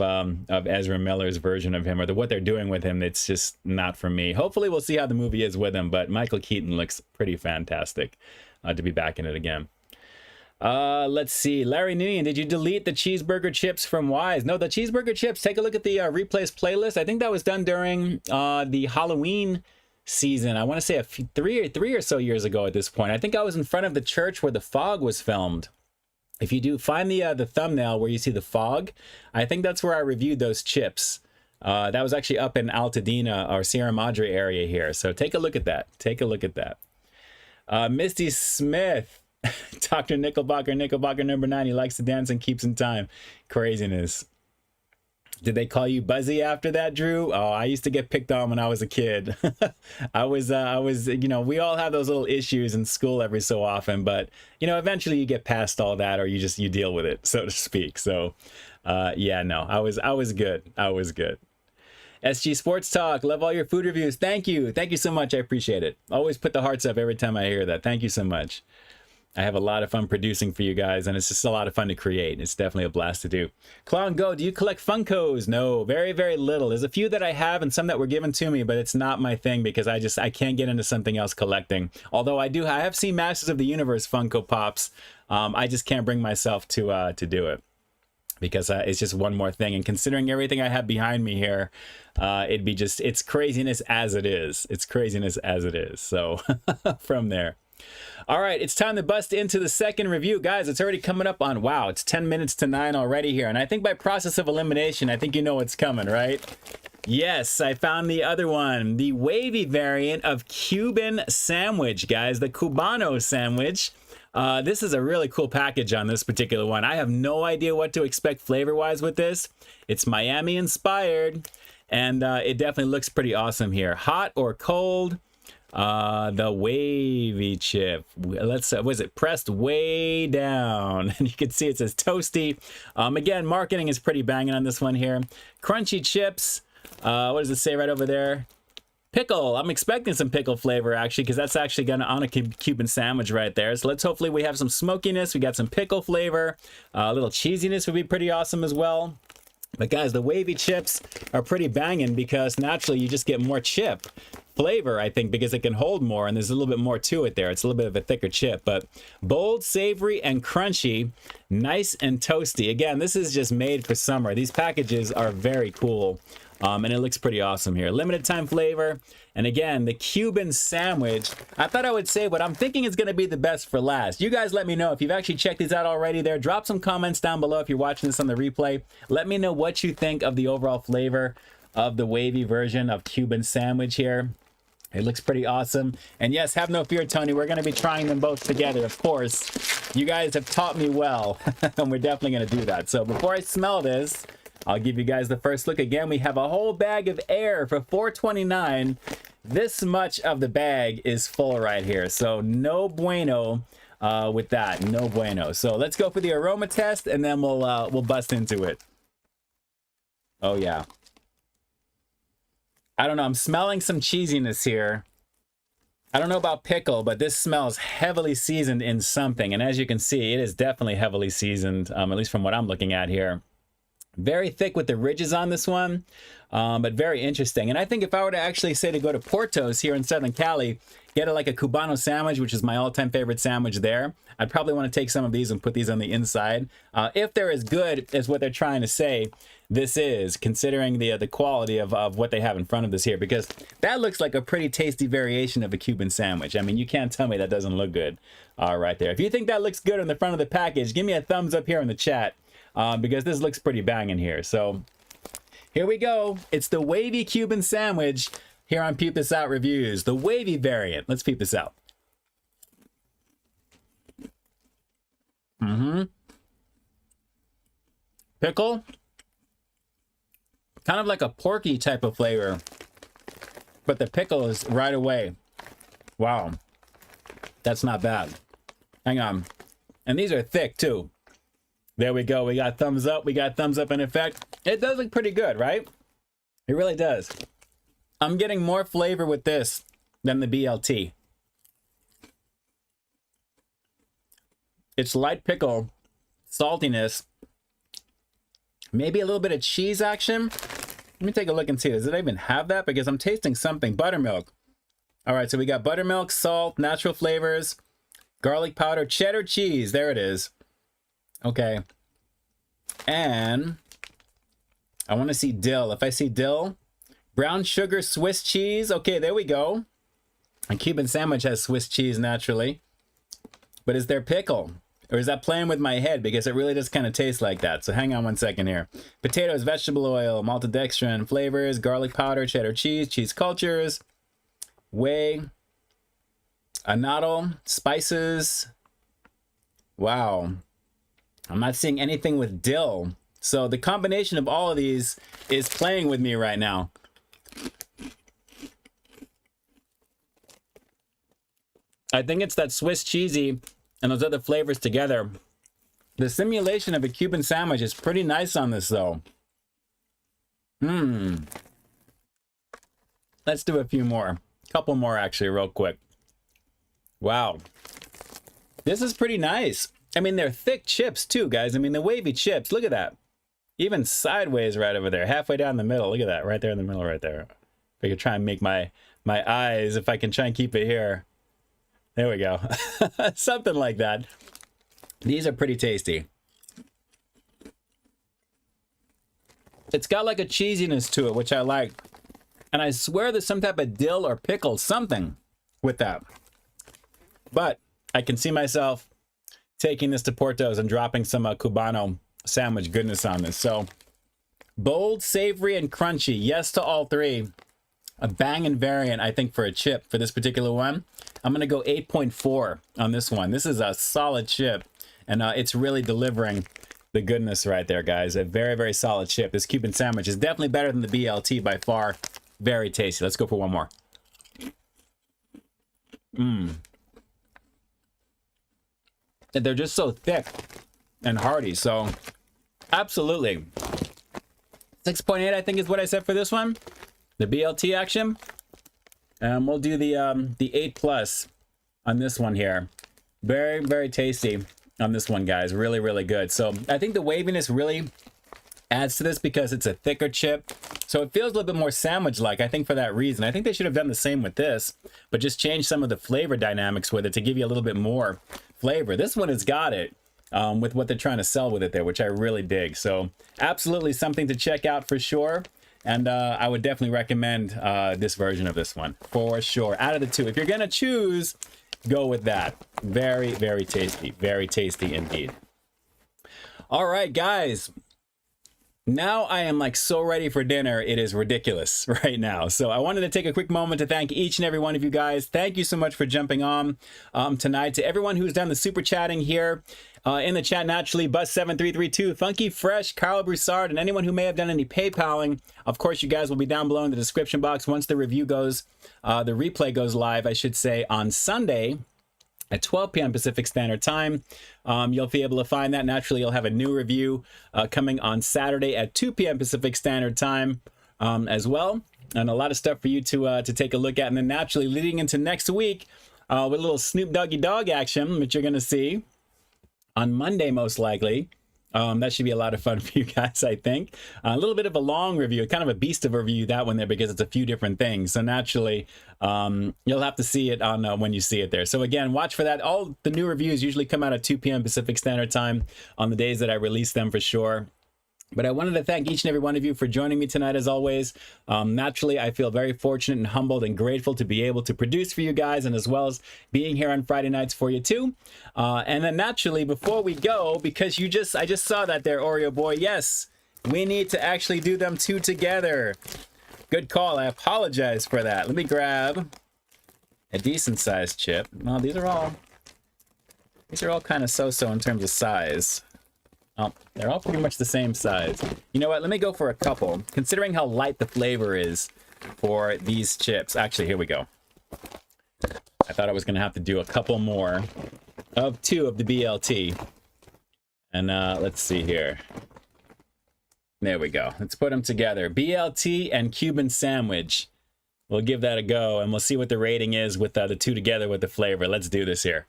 Ezra Miller's version of him or what they're doing with him. It's just not for me. Hopefully we'll see how the movie is with him, but Michael Keaton looks pretty fantastic to be back in it again. Let's see. Larry Nguyen, did you delete the cheeseburger chips from Wise? No, the cheeseburger chips, take a look at the replays playlist. I think that was done during the Halloween season. I want to say three or so years ago at this point. I think I was in front of the church where The Fog was filmed. If you do find the thumbnail where you see The Fog, I think that's where I reviewed those chips. That was actually up in Altadena or Sierra Madre area here. So take a look at that. Take a look at that. Misty Smith. Dr. Nickelbacker number 9, he likes to dance and keeps in time. Craziness. Did they call you Buzzy after that, Drew? Oh, I used to get picked on when I was a kid. I was, you know, we all have those little issues in school every so often, but, you know, eventually you get past all that, or you deal with it, so to speak. So, yeah, no, I was good. I was good. SG Sports Talk, love all your food reviews. Thank you. Thank you so much. I appreciate it. Always put the hearts up every time I hear that. Thank you so much. I have a lot of fun producing for you guys, and it's just a lot of fun to create. It's definitely a blast to do. Clown Go, do you collect Funkos? No, very, very little. There's a few that I have and some that were given to me, but it's not my thing because I can't get into something else collecting. Although I have seen Masters of the Universe Funko Pops. I just can't bring myself to do it because it's just one more thing. And considering everything I have behind me here, it's craziness as it is. It's craziness as it is. So from there. All right, it's time to bust into the second review. Guys, it's already coming up on, wow, it's 10 minutes to 9 already here. And I think by process of elimination, I think you know what's coming, right? Yes, I found the other one, the wavy variant of Cuban sandwich, guys, the Cubano sandwich. This is a really cool package on this particular one. I have no idea what to expect flavor-wise with this. It's Miami inspired, and it definitely looks pretty awesome here. Hot or cold? The wavy chip, was it pressed way down? And you can see it says toasty. Again, marketing is pretty banging on this one here. Crunchy chips. What does it say right over there? Pickle. I'm expecting some pickle flavor actually, because that's actually gonna on a Cuban sandwich right there. So let's hopefully we have some smokiness. We got some pickle flavor. A little cheesiness would be pretty awesome as well. But guys, the wavy chips are pretty banging because naturally you just get more chip flavor, I think, because it can hold more and there's a little bit more to it there. It's a little bit of a thicker chip, but bold, savory, and crunchy, nice and toasty. Again, this is just made for summer. These packages are very cool. And it looks pretty awesome here. Limited time flavor. And again, the Cuban sandwich, I thought I would say what I'm thinking is going to be the best for last. You guys let me know if you've actually checked these out already there. Drop some comments down below if you're watching this on the replay. Let me know what you think of the overall flavor of the wavy version of Cuban sandwich here. It looks pretty awesome. And yes, have no fear, Tony. We're going to be trying them both together, of course. You guys have taught me well, and we're definitely going to do that. So before I smell this, I'll give you guys the first look. Again, we have a whole bag of air for $4.29. This much of the bag is full right here. So no bueno with that. No bueno. So let's go for the aroma test, and then we'll bust into it. Oh, yeah. I don't know. I'm smelling some cheesiness here. I don't know about pickle, but this smells heavily seasoned in something. And as you can see, it is definitely heavily seasoned, at least from what I'm looking at here. Very thick with the ridges on this one, but very interesting. And I think if I were to actually say to go to Porto's here in Southern Cali get like a Cubano sandwich, which is my all-time favorite sandwich there, I'd probably want to take some of these and put these on the inside. If they're as good as what they're trying to say this is, considering the quality of what they have in front of us here, because that looks like a pretty tasty variation of a Cuban sandwich. I mean, you can't tell me that doesn't look good right there. If you think that looks good on the front of the package, give me a thumbs up here in the chat, because this looks pretty banging here. So here we go. It's the wavy Cuban sandwich here on Peep This Out Reviews, the wavy variant. Let's peep this out. Pickle. Kind of like a porky type of flavor, but the pickle is right away. Wow. That's not bad. Hang on. And these are thick too. There we go. We got thumbs up. We got thumbs up in effect. It does look pretty good, right? It really does. I'm getting more flavor with this than the BLT. It's light pickle, saltiness, maybe a little bit of cheese action. Let me take a look and see. Does it even have that? Because I'm tasting something. Buttermilk. All right, so we got buttermilk, salt, natural flavors, garlic powder, cheddar cheese. There it is. Okay. And I want to see dill. If I see dill, brown sugar, Swiss cheese. Okay, there we go. A Cuban sandwich has Swiss cheese naturally. But is there pickle? Or is that playing with my head? Because it really does kind of taste like that. So hang on one second here. Potatoes, vegetable oil, maltodextrin, flavors, garlic powder, cheddar cheese, cheese cultures, whey, annatto, spices. Wow. I'm not seeing anything with dill. So the combination of all of these is playing with me right now. I think it's that Swiss cheesy and those other flavors together. The simulation of a Cuban sandwich is pretty nice on this though. Let's do a few more. Couple more actually real quick. Wow. This is pretty nice. I mean, they're thick chips too, guys. I mean, the wavy chips, look at that. Even sideways right over there, halfway down the middle. Look at that, right there in the middle right there. If I could try and make my eyes, if I can try and keep it here. There we go. Something like that. These are pretty tasty. It's got like a cheesiness to it, which I like. And I swear there's some type of dill or pickle, something with that. But I can see myself taking this to Porto's and dropping some Cubano sandwich goodness on this. So bold, savory, and crunchy. Yes to all three. A banging variant, I think, for a chip for this particular one. I'm going to go 8.4 on this one. This is a solid chip, and it's really delivering the goodness right there, guys. A very, very solid chip. This Cuban sandwich is definitely better than the BLT by far. Very tasty. Let's go for one more. They're just so thick and hearty, so absolutely. 6.8, I think, is what I said for this one. The BLT action. We'll do the 8+ on this one here. Very, very tasty on this one, guys. Really, really good. So I think the waviness really adds to this because it's a thicker chip. So it feels a little bit more sandwich-like, I think, for that reason. I think they should have done the same with this, but just change some of the flavor dynamics with it to give you a little bit more flavor. This one has got it with what they're trying to sell with it there, which I really dig. So absolutely something to check out for sure. And I would definitely recommend this version of this one for sure. Out of the two, if you're going to choose, go with that. Very, very tasty. Very tasty indeed. All right, guys. Now I am like so ready for dinner. It is ridiculous right now. So I wanted to take a quick moment to thank each and every one of you guys. Thank you so much for jumping on tonight. To everyone who's done the super chatting here in the chat naturally, Bus7332, Funky Fresh, Carl Broussard, and anyone who may have done any PayPaling. Of course, you guys will be down below in the description box once the review goes, the replay goes live, I should say, on Sunday at 12 p.m. Pacific Standard Time. You'll be able to find that. Naturally, you'll have a new review coming on Saturday at 2 p.m. Pacific Standard Time as well. And a lot of stuff for you to take a look at. And then naturally, leading into next week with a little Snoop Doggy Dogg action, which you're going to see on Monday, most likely. That should be a lot of fun for you guys, I think. A little bit of a long review, kind of a beast of a review, that one there, because it's a few different things. So naturally, you'll have to see it on when you see it there. So again, watch for that. All the new reviews usually come out at 2 p.m. Pacific Standard Time on the days that I release them for sure. But I wanted to thank each and every one of you for joining me tonight, as always. Naturally, I feel very fortunate and humbled and grateful to be able to produce for you guys, and as well as being here on Friday nights for you too. And then naturally, before we go, because I just saw that there, Oreo boy. Yes, we need to actually do them two together. Good call. I apologize for that. Let me grab a decent sized chip. Well, these are all kind of so-so in terms of size. Oh, they're all pretty much the same size. You know what? Let me go for a couple. Considering how light the flavor is for these chips. Actually, here we go. I thought I was going to have to do a couple more of 2 of the BLT. And let's see here. There we go. Let's put them together. BLT and Cuban sandwich. We'll give that a go, and we'll see what the rating is with the 2 together with the flavor. Let's do this here.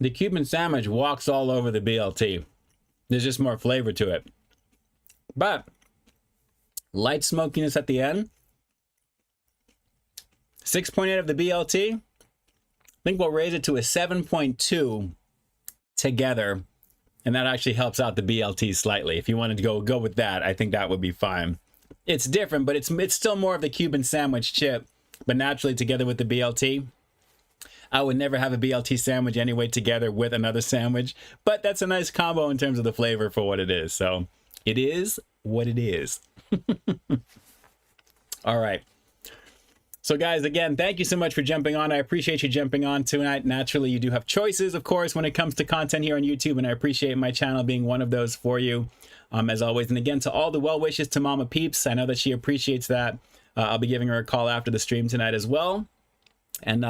The Cuban sandwich walks all over the BLT. There's just more flavor to it. But light smokiness at the end. 6.8 of the BLT. I think we'll raise it to a 7.2 together. And that actually helps out the BLT slightly. If you wanted to go with that, I think that would be fine. It's different, but it's still more of the Cuban sandwich chip. But naturally, together with the BLT, I would never have a BLT sandwich anyway together with another sandwich, but that's a nice combo in terms of the flavor for what it is. So it is what it is. All right. So guys, again, thank you so much for jumping on. I appreciate you jumping on tonight. Naturally, you do have choices, of course, when it comes to content here on YouTube, and I appreciate my channel being one of those for you, as always. And again, to all the well wishes to Mama Peeps, I know that she appreciates that. I'll be giving her a call after the stream tonight as well. And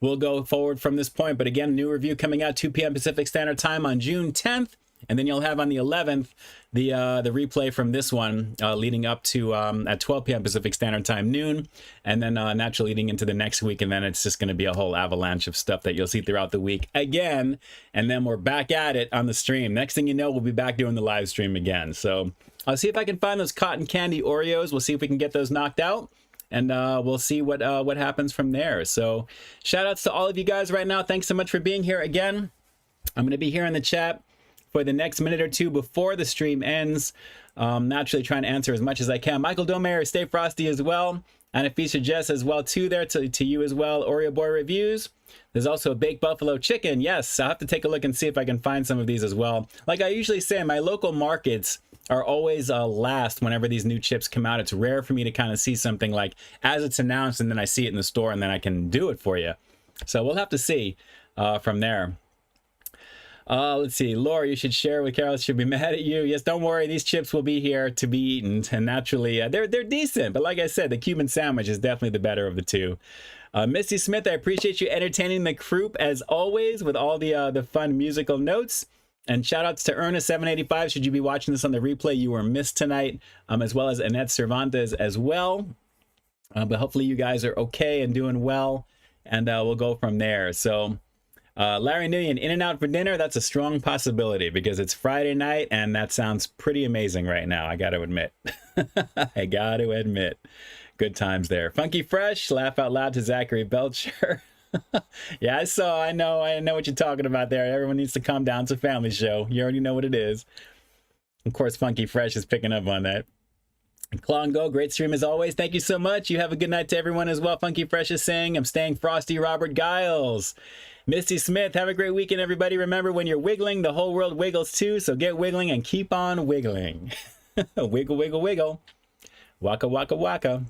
we'll go forward from this point. But again, new review coming out 2 p.m. Pacific Standard Time on June 10th. And then you'll have on the 11th the replay from this one leading up to at 12 p.m. Pacific Standard Time, noon. And then naturally leading into the next week. And then it's just going to be a whole avalanche of stuff that you'll see throughout the week again. And then we're back at it on the stream. Next thing you know, we'll be back doing the live stream again. So I'll see if I can find those cotton candy Oreos. We'll see if we can get those knocked out. And we'll see what happens from there. So shout outs to all of you guys right now. Thanks so much for being here again. I'm going to be here in the chat for the next minute or two before the stream ends. Naturally trying to answer as much as I can. Michael Domer, Stay Frosty as well. And a Feature Jess as well too there to you as well. Oreo Boy Reviews. There's also a baked buffalo chicken. Yes, I'll have to take a look and see if I can find some of these as well. Like I usually say, my local markets are always last whenever these new chips come out. It's rare for me to kind of see something like as it's announced and then I see it in the store and then I can do it for you. So we'll have to see from there. Let's see. Laura, you should share with Carol. She'll be mad at you. Yes, don't worry. These chips will be here to be eaten. And naturally, they're decent. But like I said, the Cuban sandwich is definitely the better of the two. Misty Smith, I appreciate you entertaining the group as always with all the fun musical notes. And shout outs to Ernest785. Should you be watching this on the replay, you were missed tonight, as well as Annette Cervantes as well. But hopefully you guys are okay and doing well. And we'll go from there. So Larry Nguyen, in and out for dinner. That's a strong possibility because it's Friday night. And that sounds pretty amazing right now. I got to admit. I got to admit. Good times there. Funky Fresh, laugh out loud to Zachary Belcher. Yeah, I know what you're talking about there. Everyone needs to calm down. It's a family show. You already know what it is. Of course, Funky Fresh is picking up on that. Claw and Go, great stream as always. Thank you so much. You have a good night to everyone as well. Funky Fresh is saying, I'm staying frosty. Robert Giles. Misty Smith, have a great weekend, everybody. Remember, when you're wiggling, the whole world wiggles too. So get wiggling and keep on wiggling. Wiggle, wiggle, wiggle. Waka, waka, waka.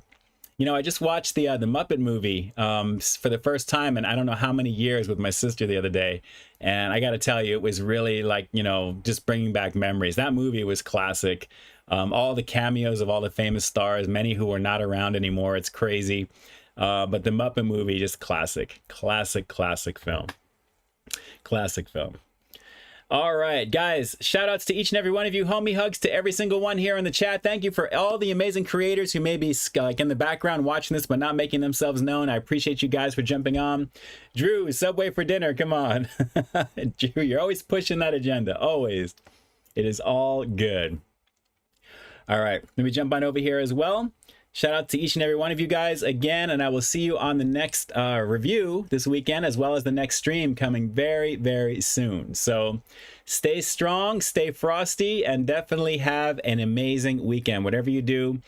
You know, I just watched the Muppet movie for the first time, and I don't know how many years with my sister the other day. And I got to tell you, it was really like, you know, just bringing back memories. That movie was classic. All the cameos of all the famous stars, many who are not around anymore. It's crazy. But the Muppet movie, just classic film. Classic film. All right, guys, shout outs to each and every one of you. Homie hugs to every single one here in the chat. Thank you for all the amazing creators who may be like in the background watching this but not making themselves known. I appreciate you guys for jumping on. Drew, Subway for dinner. Come on. Drew, you're always pushing that agenda. Always. It is all good. All right, let me jump on over here as well. Shout out to each and every one of you guys again, and I will see you on the next review this weekend, as well as the next stream coming very, very soon. So stay strong, stay frosty, and definitely have an amazing weekend. Whatever you do,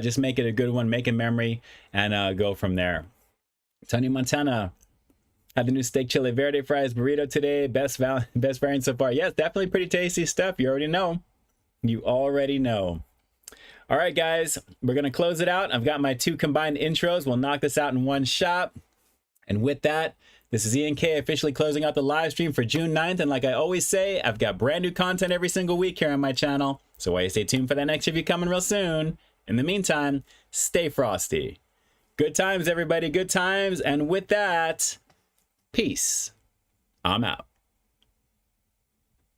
just make it a good one, make a memory, and go from there. Tony Montana had the new steak chile verde fries burrito today. Best variant so far. Yes, definitely pretty tasty stuff. You already know. You already know. All right, guys, we're going to close it out. I've got my 2 combined intros. We'll knock this out in one shot. And with that, this is Ian K officially closing out the live stream for June 9th. And like I always say, I've got brand new content every single week here on my channel. So why you stay tuned for that next review coming real soon. In the meantime, stay frosty. Good times, everybody. Good times. And with that, peace. I'm out.